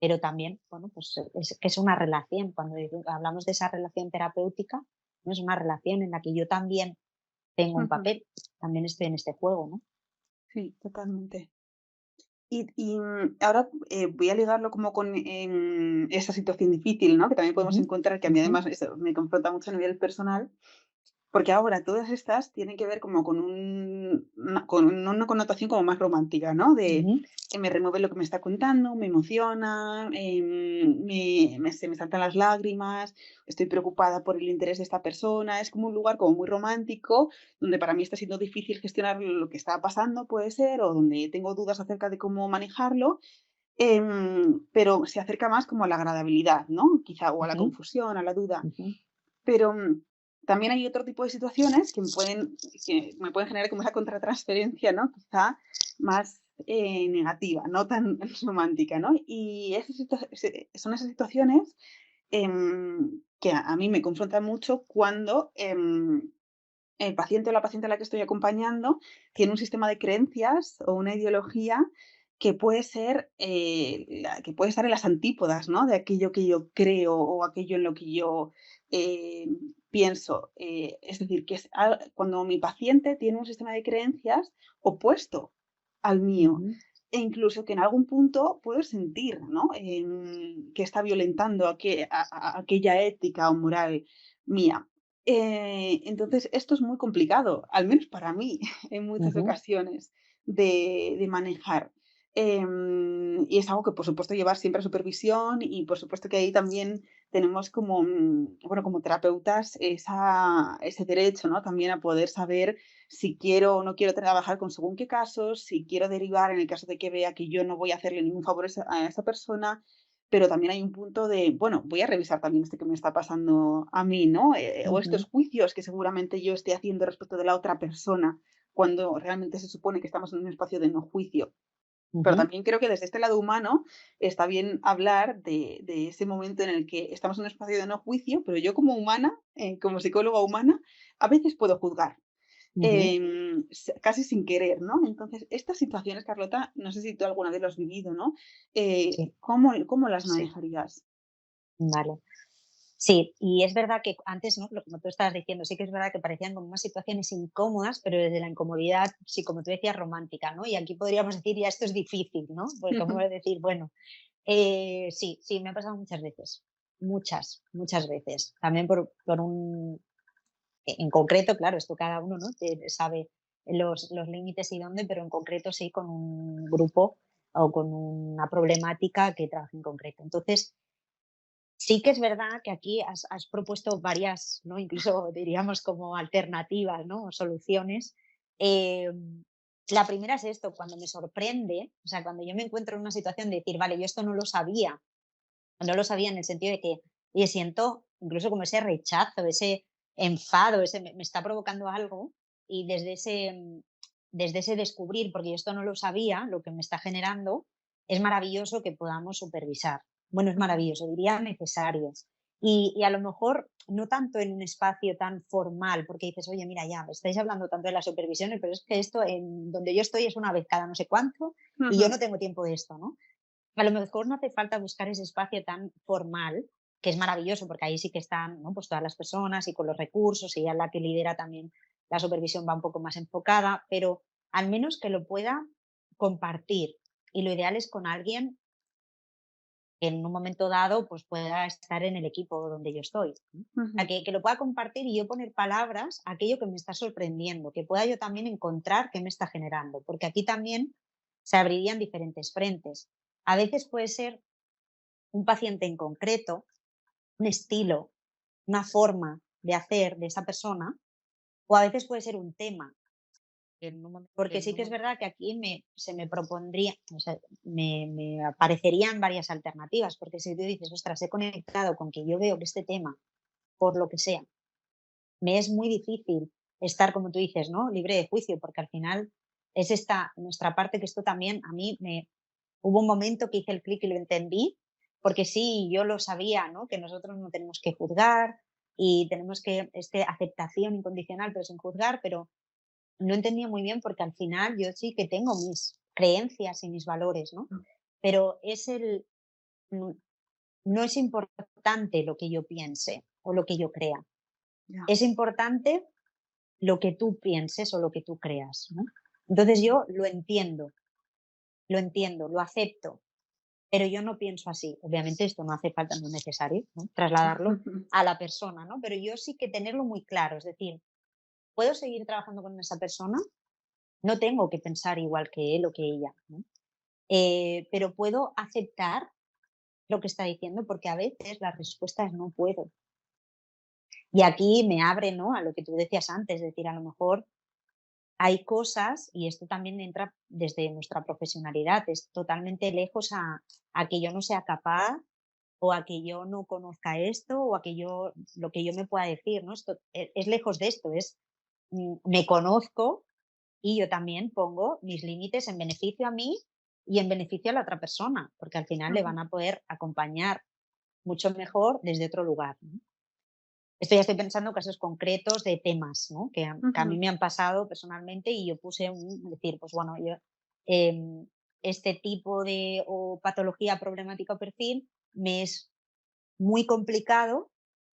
pero también, bueno, pues es que es una relación. Cuando hablamos de esa relación terapéutica, ¿no? Es una relación en la que yo también tengo un ujú. papel, también estoy en este juego, ¿no? Sí, totalmente. Ahora, voy a ligarlo como con, esa situación difícil, ¿no? Que también podemos Ujú, encontrar, que a mí ujú, además eso me confronta mucho a nivel personal. Porque ahora todas estas tienen que ver como con una connotación como más romántica, ¿no? De Ujú, que me remueve lo que me está contando, me emociona, se me saltan las lágrimas, estoy preocupada por el interés de esta persona. Es como un lugar como muy romántico, donde para mí está siendo difícil gestionar lo que está pasando, puede ser, o donde tengo dudas acerca de cómo manejarlo, pero se acerca más como a la agradabilidad, ¿no? Quizá, o a la ujú, confusión, a la duda. ujú, Pero, también hay otro tipo de situaciones que me pueden generar como esa contratransferencia, ¿no? Quizá más, negativa, no tan romántica, ¿no? Y son esas situaciones, que a mí me confrontan mucho cuando, el paciente o la paciente a la que estoy acompañando tiene un sistema de creencias o una ideología que puede ser, que puede estar en las antípodas, ¿no? De aquello que yo creo o aquello en lo que yo eh, pienso. Es decir, cuando mi paciente tiene un sistema de creencias opuesto al mío, ujú, e incluso que en algún punto puedo sentir, ¿no? Que está violentando aquella ética o moral mía. Entonces, esto es muy complicado, al menos para mí, en muchas ujú, ocasiones, de manejar. Y es algo que, por supuesto, llevar siempre a supervisión y, por supuesto, que ahí también tenemos como, bueno, como terapeutas ese derecho, ¿no? También a poder saber si quiero o no quiero trabajar con según qué casos, si quiero derivar en el caso de que vea que yo no voy a hacerle ningún favor a esa persona, pero también hay un punto de, bueno, voy a revisar también esto que me está pasando a mí, ¿no? O estos ujú, juicios que seguramente yo esté haciendo respecto de la otra persona, cuando realmente se supone que estamos en un espacio de no juicio. Pero ujú. también creo que desde este lado humano está bien hablar de ese momento en el que estamos en un espacio de no juicio, pero yo como humana, como psicóloga humana, a veces puedo juzgar. Ujú, Casi sin querer, ¿no? Entonces, estas situaciones, Carlota, no sé si tú alguna vez lo has vivido, ¿no? sí, ¿Cómo las sí, manejarías? vale. Sí, y es verdad que antes, ¿no? Como tú estabas diciendo, sí que es verdad que parecían como unas situaciones incómodas, pero desde la incomodidad, sí, como tú decías, romántica, ¿no? Y aquí podríamos decir, ya esto es difícil, ¿no? Pues como decir, bueno, sí, sí, me ha pasado muchas veces, muchas, muchas veces. También por en concreto, claro, esto cada uno, ¿no? Sabe los límites y dónde, pero en concreto sí con un grupo o con una problemática que trabaje en concreto. Entonces, sí que es verdad que aquí has propuesto varias, ¿no? Incluso diríamos como alternativas, ¿no? O soluciones. La primera es esto, cuando me sorprende, o sea, cuando yo me encuentro en una situación de decir, vale, yo esto no lo sabía en el sentido de que, oye, siento incluso como ese rechazo, ese enfado, ese me está provocando algo y desde ese descubrir, porque yo esto no lo sabía, lo que me está generando, es maravilloso que podamos supervisar. Bueno, es maravilloso, diría necesario. Y a lo mejor no tanto en un espacio tan formal, porque dices, oye, mira, ya, estáis hablando tanto de las supervisiones, pero es que esto en donde yo estoy es una vez cada no sé cuánto y yo Ujú, no tengo tiempo de esto, ¿no? A lo mejor no hace falta buscar ese espacio tan formal, que es maravilloso, porque ahí sí que están, ¿no? Pues todas las personas y con los recursos, y ella la que lidera también la supervisión va un poco más enfocada, pero al menos que lo pueda compartir. Y lo ideal es con alguien que en un momento dado pues pueda estar en el equipo donde yo estoy, ¿no? O sea, ujú. que lo pueda compartir y yo poner palabras a aquello que me está sorprendiendo, que pueda yo también encontrar qué me está generando, porque aquí también se abrirían diferentes frentes. A veces puede ser un paciente en concreto, un estilo, una forma de hacer de esa persona, o a veces puede ser un tema. Porque sí que es verdad que aquí se me propondría, o sea, me aparecerían varias alternativas, porque si tú dices, ostras, he conectado con que yo veo que este tema, por lo que sea, me es muy difícil estar, como tú dices, ¿no? Libre de juicio, porque al final es esta nuestra parte que esto también a mí me, hubo un momento que hice el clic y lo entendí, porque sí, yo lo sabía, ¿no? Que nosotros no tenemos que juzgar y tenemos que aceptación incondicional, pero sin juzgar, pero no entendía muy bien porque al final yo sí que tengo mis creencias y mis valores, ¿no? Pero mm, no es importante lo que yo piense o lo que yo crea. Ya, Es importante lo que tú pienses o lo que tú creas, ¿no? Entonces yo lo entiendo, lo acepto, pero yo no pienso así. Obviamente esto no hace falta, no es necesario, ¿no? Trasladarlo a la persona, ¿no? Pero yo sí que tenerlo muy claro, es decir, puedo seguir trabajando con esa persona, no tengo que pensar igual que él o que ella, ¿no? Pero puedo aceptar lo que está diciendo, porque a veces la respuesta es no puedo. Y aquí me abre, ¿no?, a lo que tú decías antes, es decir, a lo mejor hay cosas, y esto también entra desde nuestra profesionalidad, es totalmente lejos a que yo no sea capaz o a que yo no conozca esto o a que yo, lo que yo me pueda decir, ¿no? Esto es lejos de esto, es me conozco y yo también pongo mis límites en beneficio a mí y en beneficio a la otra persona, porque al final le Ujú, van a poder acompañar mucho mejor desde otro lugar, ¿no? Esto ya estoy pensando en casos concretos de temas, ¿no? Que a mí ujú, me han pasado personalmente y yo puse decir, pues bueno, yo, em, este tipo de o patología problemática o perfil me es muy complicado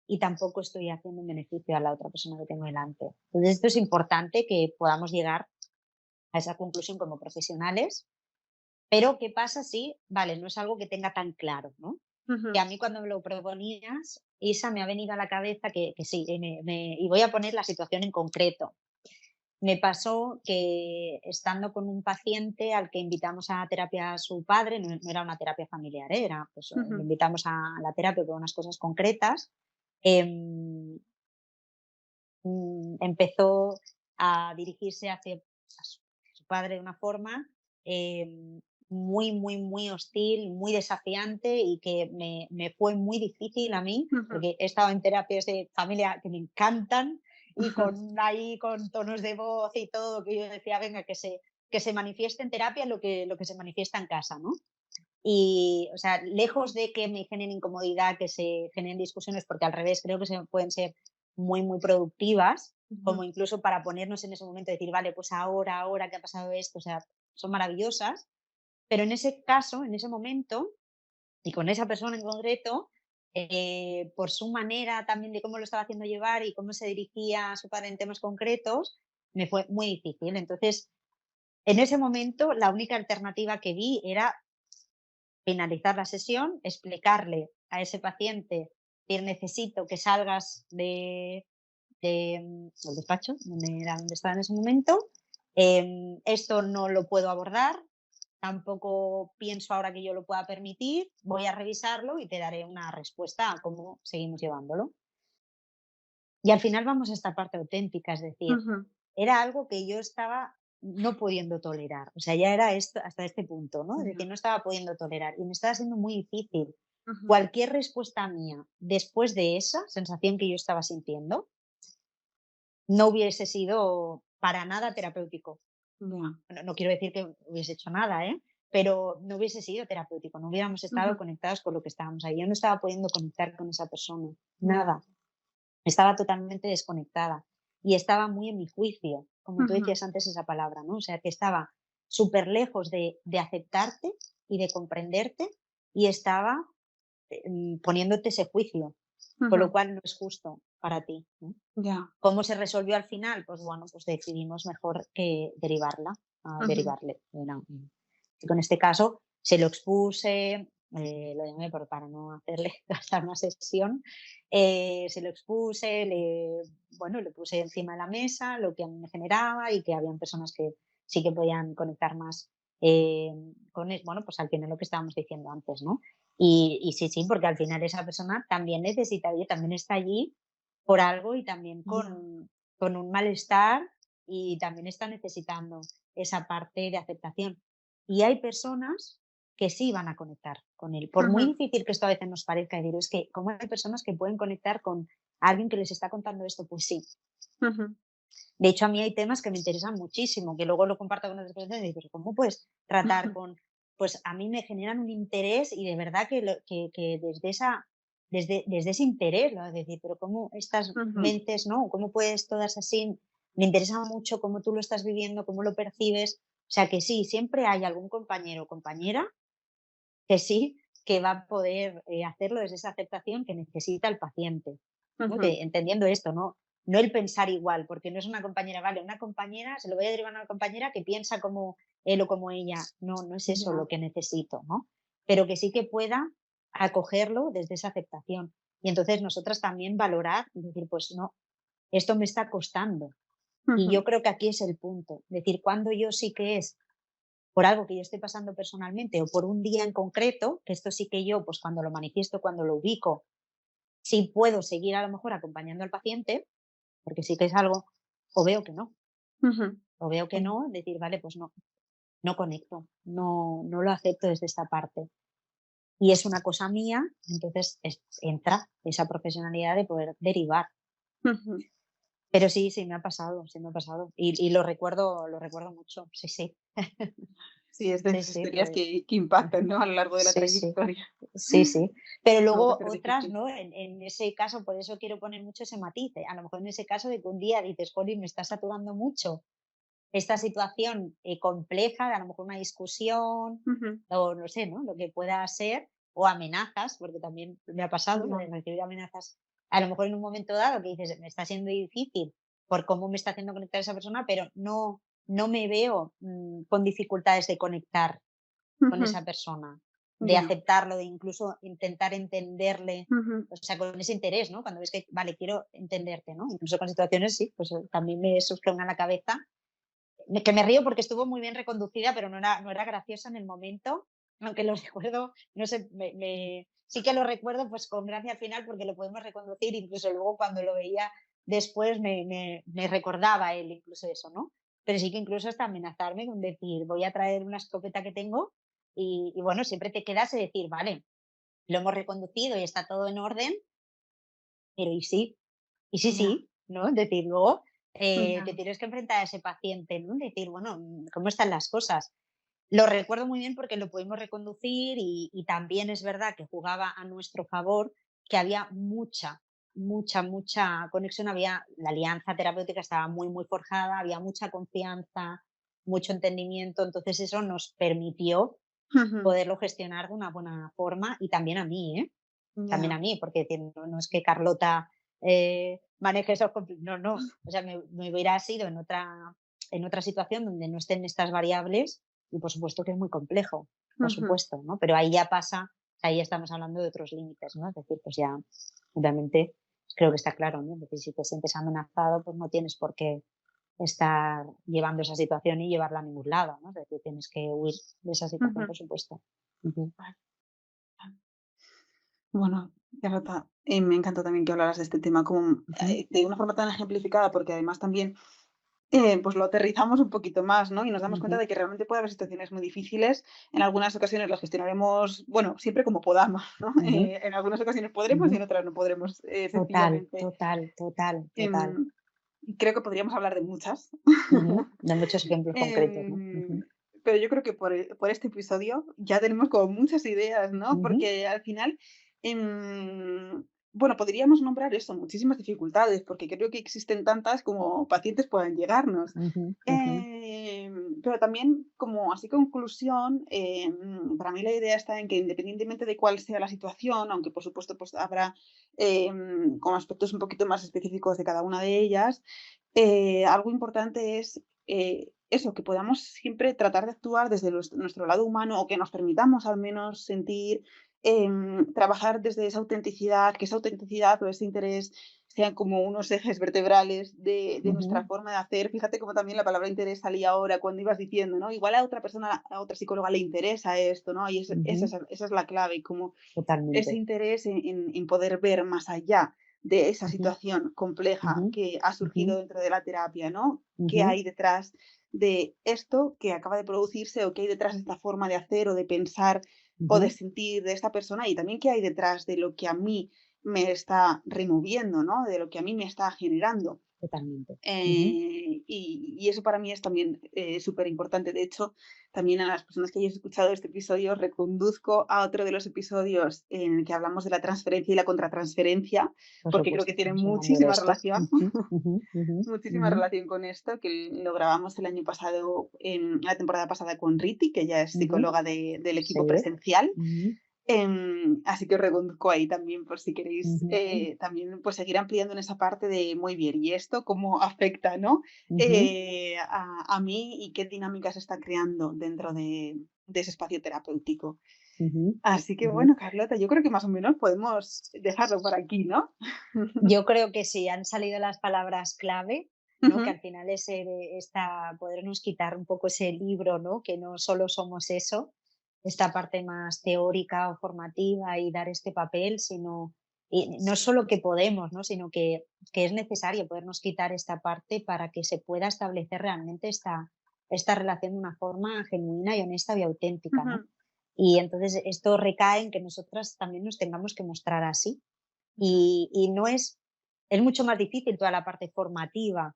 y tampoco estoy haciendo un beneficio a la otra persona que tengo delante. Entonces, esto es importante que podamos llegar a esa conclusión como profesionales, pero ¿qué pasa si, vale, no es algo que tenga tan claro, ¿no? Que ujú, a mí cuando me lo proponías, Isa, me ha venido a la cabeza que sí, y voy a poner la situación en concreto. Me pasó que estando con un paciente al que invitamos a terapia a su padre, no era una terapia familiar, ¿eh? Era, pues, le ujú, invitamos a la terapia por unas cosas concretas. em, Empezó a dirigirse hacia a su padre de una forma muy, muy, muy hostil, muy desafiante y que me fue muy difícil a mí, ujú, porque he estado en terapias de familia que me encantan y ujú, con tonos de voz y todo, que yo decía, venga, que se manifieste en terapia lo que se manifiesta en casa, ¿no? Y, o sea, lejos de que me generen incomodidad, que se generen discusiones, porque al revés, creo que pueden ser muy, muy productivas, como ujú, incluso para ponernos en ese momento y decir, vale, pues ahora que ha pasado esto, o sea, son maravillosas. Pero en ese caso, en ese momento, y con esa persona en concreto, por su manera también de cómo lo estaba haciendo llevar y cómo se dirigía a su padre en temas concretos, me fue muy difícil. Entonces, en ese momento, la única alternativa que vi era finalizar la sesión, explicarle a ese paciente que necesito que salgas del despacho, donde estaba en ese momento. Esto no lo puedo abordar, tampoco pienso ahora que yo lo pueda permitir, voy a revisarlo y te daré una respuesta a cómo seguimos llevándolo. Y al final vamos a esta parte auténtica, es decir, ujú, era algo que yo estaba no pudiendo tolerar, o sea, ya era esto hasta este punto, ¿no? Es ya, decir, no estaba pudiendo tolerar y me estaba siendo muy difícil. ujú, Cualquier respuesta mía después de esa sensación que yo estaba sintiendo no hubiese sido para nada terapéutico. ya, No quiero decir que hubiese hecho nada, ¿eh? Pero no hubiese sido terapéutico, no hubiéramos estado ujú, conectados con lo que estábamos ahí. Yo no estaba pudiendo conectar con esa persona, ya, nada. Estaba totalmente desconectada y estaba muy en mi juicio, como tú ujú, decías antes esa palabra, ¿no? O sea, que estaba súper lejos de aceptarte y de comprenderte y estaba poniéndote ese juicio, con lo ujú, cual no es justo para ti, ¿no? ya, ¿Cómo se resolvió al final? Pues bueno, pues decidimos mejor que ujú, derivarle. Y con este caso se lo expuse, lo llamé para no hacerle gastar una sesión, se lo expuse, bueno, le puse encima de la mesa lo que a mí me generaba y que habían personas que sí que podían conectar más bueno, pues al final lo que estábamos diciendo antes, ¿no? Y sí, sí, porque al final esa persona también necesita, oye, también está allí por algo y también ya, con un malestar y también está necesitando esa parte de aceptación. Y hay personas que sí van a conectar con él. Por muy ujú, difícil que esto a veces nos parezca, decir, es que como hay personas que pueden conectar con alguien que les está contando esto, pues sí. ujú, De hecho, a mí hay temas que me interesan muchísimo, que luego lo comparto con otras personas y digo, ¿cómo puedes tratar ujú, con...? Pues a mí me generan un interés y de verdad que desde ese interés, ¿no? Es decir, pero cómo estas ujú, mentes, ¿no? ¿Cómo puedes todas así? Me interesa mucho cómo tú lo estás viviendo, cómo lo percibes. O sea que sí, siempre hay algún compañero o compañera que sí, que va a poder hacerlo desde esa aceptación que necesita el paciente, ¿no? ujú, Que, entendiendo esto, no el pensar igual, porque no es una compañera, vale, una compañera, se lo voy a derivar a una compañera que piensa como él o como ella, no es eso ya, lo que necesito, ¿no? Pero que sí que pueda acogerlo desde esa aceptación. Y entonces nosotras también valorar y decir, pues no, esto me está costando. Y Ujú, yo creo que aquí es el punto. Es decir, cuando yo sí que es por algo que yo estoy pasando personalmente o por un día en concreto, que esto sí que yo, pues cuando lo manifiesto, cuando lo ubico, sí puedo seguir a lo mejor acompañando al paciente, porque sí que es algo, o veo que no, ujú. o veo que Sí. no, decir, vale, pues no, no conecto, no lo acepto desde esta parte. Y es una cosa mía, entonces entra esa profesionalidad de poder derivar. Ujú. Pero sí, sí me ha pasado, sí me ha pasado. Y lo recuerdo mucho, sí, sí. Sí, es de Sí, esas sí, historias pues que impactan, ujú. ¿no? A lo largo de la Sí, sí, trayectoria. sí, sí. Pero No, va a luego ser otras, difícil. ¿no? En ese caso, por eso quiero poner mucho ese matiz. A lo mejor en ese caso de que un día dices: "Jolín, me está saturando mucho esta situación, compleja, de a lo mejor una discusión", Ujú. o no sé, ¿no? Lo que pueda ser, o amenazas, porque también me ha pasado lo Ya. de recibir amenazas, a lo mejor en un momento dado que dices: "Me está siendo difícil por cómo me está haciendo conectar esa persona", pero no me veo, con dificultades de conectar con Ujú. esa persona, de Ya. aceptarlo, de incluso intentar entenderle, Ujú. o sea, con ese interés, ¿no? Cuando ves que, vale, quiero entenderte, ¿no? Incluso con situaciones, sí, pues también me surge una a la cabeza, que me río porque estuvo muy bien reconducida, pero no era graciosa en el momento, aunque lo recuerdo, no sé, sí que lo recuerdo pues con gracia al final porque lo podemos reconducir, incluso luego cuando lo veía después me recordaba él incluso eso, ¿no? Pero sí que incluso hasta amenazarme con decir, voy a traer una escopeta que tengo y bueno, siempre te quedas y decir, vale, lo hemos reconducido y está todo en orden, pero ¿y sí? Y sí, Ya. sí, ¿no? Es decir, luego te Ya. tienes que enfrentar a ese paciente, ¿no? Decir, bueno, ¿cómo están las cosas? Lo recuerdo muy bien porque lo pudimos reconducir y también es verdad que jugaba a nuestro favor, que había mucha conexión, había la alianza terapéutica estaba muy, muy forjada, había mucha confianza, mucho entendimiento, entonces eso nos permitió Ujú. poderlo gestionar de una buena forma y también a mí, ¿eh? También Ya. a mí, porque decir, no es que Carlota maneje esos conflictos, no, no, o sea, me hubiera sido en otra situación donde no estén estas variables y por supuesto que es muy complejo, por Ujú. supuesto, ¿no? Pero ahí ya pasa, ahí ya estamos hablando de otros límites, ¿no? Es decir, pues ya, obviamente, creo que está claro, ¿no? Es decir, si te sientes amenazado, pues no tienes por qué estar llevando esa situación y llevarla a ningún lado, ¿no? Es decir, tienes que huir de esa situación, Ujú. por supuesto. Ujú, Vale. Bueno, Carlota, me encantó también que hablaras de este tema como, ujú, de una forma tan ejemplificada, porque además también, pues lo aterrizamos un poquito más, ¿no? Y nos damos cuenta ujú, de que realmente puede haber situaciones muy difíciles. En algunas ocasiones las gestionaremos, bueno, siempre como podamos, ¿no? ujú, En algunas ocasiones podremos y ujú. en otras no podremos, Total, sencillamente. total, total, total. Em, Creo que podríamos hablar de muchas. Ujú. De muchos ejemplos concretos, ¿no? Em, Ujú, pero yo creo que por este episodio ya tenemos como muchas ideas, ¿no? ujú, Porque al final, bueno, podríamos nombrar eso, muchísimas dificultades, porque creo que existen tantas como pacientes puedan llegarnos. ujú, ujú, Pero también como así conclusión, para mí la idea está en que independientemente de cuál sea la situación, aunque por supuesto pues habrá como aspectos un poquito más específicos de cada una de ellas, algo importante es eso, que podamos siempre tratar de actuar desde nuestro lado humano o que nos permitamos al menos sentir, trabajar desde esa autenticidad, que esa autenticidad o ese interés sean como unos ejes vertebrales de nuestra ujú, forma de hacer. Fíjate cómo también la palabra interés salía ahora cuando ibas diciendo, ¿no? Igual a otra persona, a otra psicóloga le interesa esto, ¿no? Y ujú. esa es la clave, como ese Totalmente. interés en poder ver más allá de esa Ujú, situación compleja ujú, que ha ujú, surgido dentro de la terapia, ¿no? ¿Qué ujú, hay detrás de esto que acaba de producirse o qué hay detrás de esta forma de hacer o de pensar o de ujú. sentir de esta persona? Y también qué hay detrás de lo que a mí me está removiendo, ¿no? De lo que a mí me está generando. Totalmente. Ujú, Y eso para mí es también súper importante. De hecho, también a las personas que hayáis escuchado este episodio, reconduzco a otro de los episodios en el que hablamos de la transferencia y la contratransferencia, por porque creo que supuesto, tiene estamos hablando de muchísima esto. relación, Ujú, ujú, ujú, muchísima ujú, relación con esto, que lo grabamos el año pasado, en la temporada pasada con Riti, que ella es ujú. psicóloga del equipo Sí. presencial. Ujú, Así que os reconduzco ahí también por si queréis ujú, también pues seguir ampliando en esa parte de muy bien, ¿y esto cómo afecta, ¿no? ujú, A mí y qué dinámicas está creando dentro de ese espacio terapéutico. ujú, Así que ujú. bueno, Carlota, yo creo que más o menos podemos dejarlo por aquí, ¿no? Yo creo que sí, han salido las palabras clave. ¿no? Que Ujú, al final podernos quitar un poco ese libro, ¿no? Que no solo somos eso, esta parte más teórica o formativa y dar este papel, sino, y no solo que podemos, ¿no? Sino que es necesario podernos quitar esta parte para que se pueda establecer realmente esta relación de una forma genuina y honesta y auténtica, ¿no? ujú, Y entonces esto recae en que nosotras también nos tengamos que mostrar así. ya, Y no es mucho más difícil toda la parte formativa,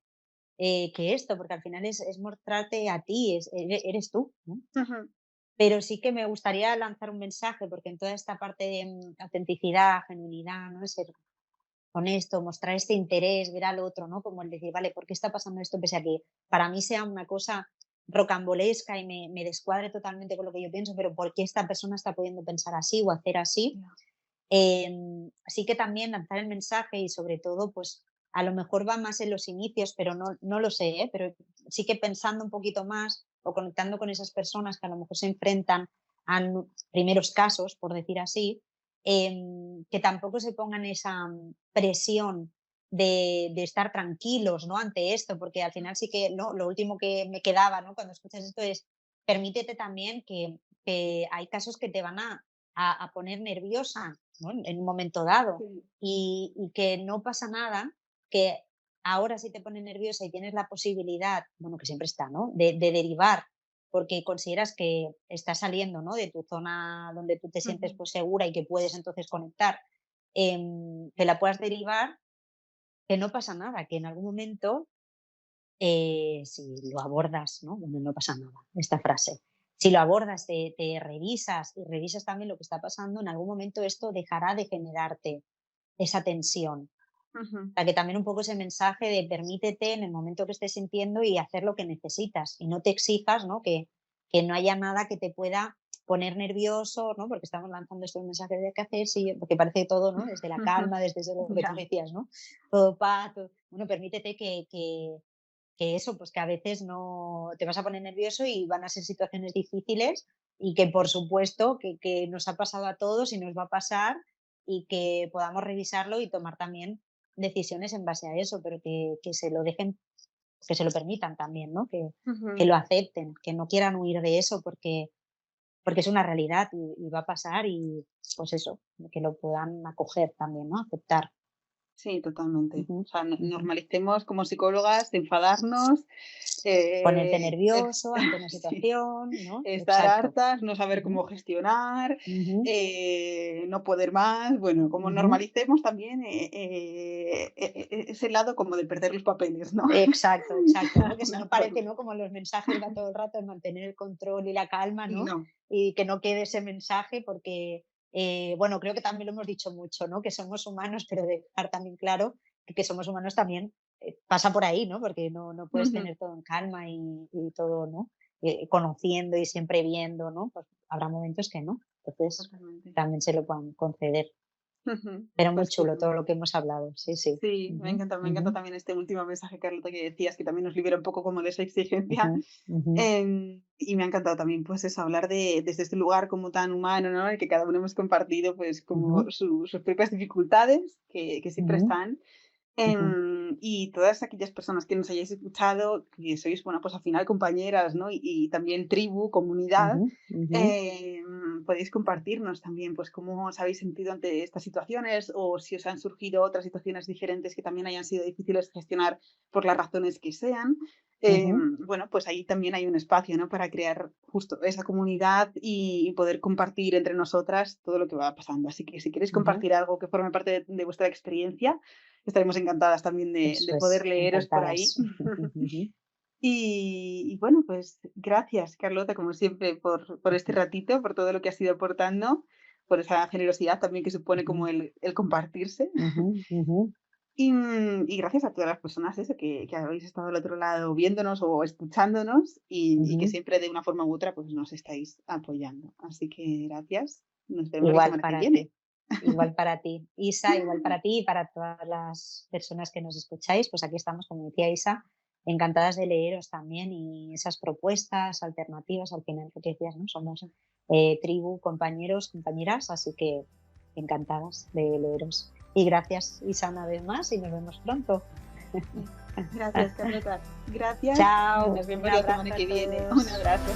que esto, porque al final es mostrarte a ti, eres tú, ¿no? ujú, Pero sí que me gustaría lanzar un mensaje, porque en toda esta parte de autenticidad, genuinidad, ¿no? De ser honesto, mostrar este interés, ver al otro, ¿no? Como el decir, vale, ¿por qué está pasando esto? Pese a que para mí sea una cosa rocambolesca y me descuadre totalmente con lo que yo pienso, pero ¿por qué esta persona está pudiendo pensar así o hacer así? ya, Así que también lanzar el mensaje y sobre todo, pues a lo mejor va más en los inicios, pero no lo sé, ¿eh? Pero sí que pensando un poquito más o conectando con esas personas que a lo mejor se enfrentan a primeros casos, por decir así, que tampoco se pongan esa presión de estar tranquilos, ¿no? Ante esto, porque al final sí que ¿no? Lo último que me quedaba, ¿no? Cuando escuchas esto es, permítete también que hay casos que te van a poner nerviosa, ¿no? En un momento dado. sí, Y que no pasa nada, que ahora si te pone nerviosa y tienes la posibilidad, bueno, que siempre está, ¿no? De derivar, porque consideras que estás saliendo, ¿no? De tu zona donde tú te sientes ujú, pues, segura y que puedes entonces conectar, que la puedas derivar, que no pasa nada, que en algún momento si lo abordas, ¿no? Bueno, no pasa nada, esta frase. Si lo abordas, te revisas y revisas también lo que está pasando, en algún momento esto dejará de generarte esa tensión. ujú, O sea, que también un poco ese mensaje de permítete en el momento que estés sintiendo y hacer lo que necesitas y no te exijas, ¿no? Que no haya nada que te pueda poner nervioso, ¿no? Porque estamos lanzando estos mensajes de qué hacer, sí, porque parece todo, ¿no? Desde la ujú, calma, desde eso lo que tú ya, decías, ¿no? Todo paz, bueno, permítete que eso, pues que a veces no te vas a poner nervioso y van a ser situaciones difíciles y que por supuesto que nos ha pasado a todos y nos va a pasar y que podamos revisarlo y tomar también decisiones en base a eso, pero que se lo dejen, que se lo permitan también, ¿no? Que ujú. lo acepten, que no quieran huir de eso porque es una realidad y va a pasar y pues eso, que lo puedan acoger también, ¿no? Aceptar. Sí, totalmente. Ujú, O sea, ujú. normalicemos como psicólogas enfadarnos, Ponerte ex nervioso ante una sí, situación, ¿no? estar Exacto. hartas, no saber Ujú, cómo gestionar, ujú, no poder más. Bueno, como ujú. normalicemos también, ese lado como de perder los papeles, ¿no? Exacto, exacto, De ¿no? Que si alguna no parece, forma. ¿no? Como los mensajes va todo el rato en mantener el control y la calma, Y ¿no? no. Y que no quede ese mensaje porque, bueno, creo que también lo hemos dicho mucho, ¿no? Que somos humanos, pero dejar también claro que somos humanos también pasa por ahí, ¿no? Porque no puedes Ujú, tener todo en calma y todo, ¿no? Conociendo y siempre viendo, ¿no? Pues habrá momentos que no. Entonces, totalmente. también se lo puedan conceder. Ujú. Pero muy Pues sí. chulo todo lo que hemos hablado. Sí, sí. Sí, Ujú, me encanta ujú, también este último mensaje, Carlota, que decías, que también nos libera un poco como de esa exigencia. ujú, ujú, Y me ha encantado también, pues eso, hablar desde este lugar como tan humano, ¿no? En el que cada uno hemos compartido, pues, como ujú. sus propias dificultades, que siempre Ujú, están. ujú, Y todas aquellas personas que nos hayáis escuchado, que sois, bueno, pues al final compañeras, ¿no? Y también tribu, comunidad, ujú, ujú, podéis compartirnos también, pues cómo os habéis sentido ante estas situaciones o si os han surgido otras situaciones diferentes que también hayan sido difíciles de gestionar por las razones que sean. ujú, Bueno, pues ahí también hay un espacio, ¿no? Para crear justo esa comunidad y poder compartir entre nosotras todo lo que va pasando. Así que si queréis ujú. compartir algo que forme parte de vuestra experiencia, estaremos encantadas también de Eso poder es, leeros por ahí. encantadas. Ujú, Y bueno, pues gracias, Carlota, como siempre, por este ujú, ratito, por todo lo que has ido aportando, por esa generosidad también que supone como ujú, el compartirse. ujú, ujú, Y gracias a todas las personas eso, que habéis estado al otro lado viéndonos o escuchándonos y que ujú. siempre de una forma u otra pues nos estáis apoyando. Así que gracias. Nos vemos la Igual semana que para viene. ti, igual para ti. Isa, igual para ti y para todas las personas que nos escucháis, pues aquí estamos, como decía Isa, encantadas de leeros también y esas propuestas alternativas, al final, lo que decías, ¿no? Somos tribu, compañeros, compañeras, así que encantadas de leeros. Y gracias, Isa, una vez más y nos vemos pronto. Gracias, Carlota. Gracias. Chao, Nos un vemos la abrazo semana a que viene. todos. Un abrazo.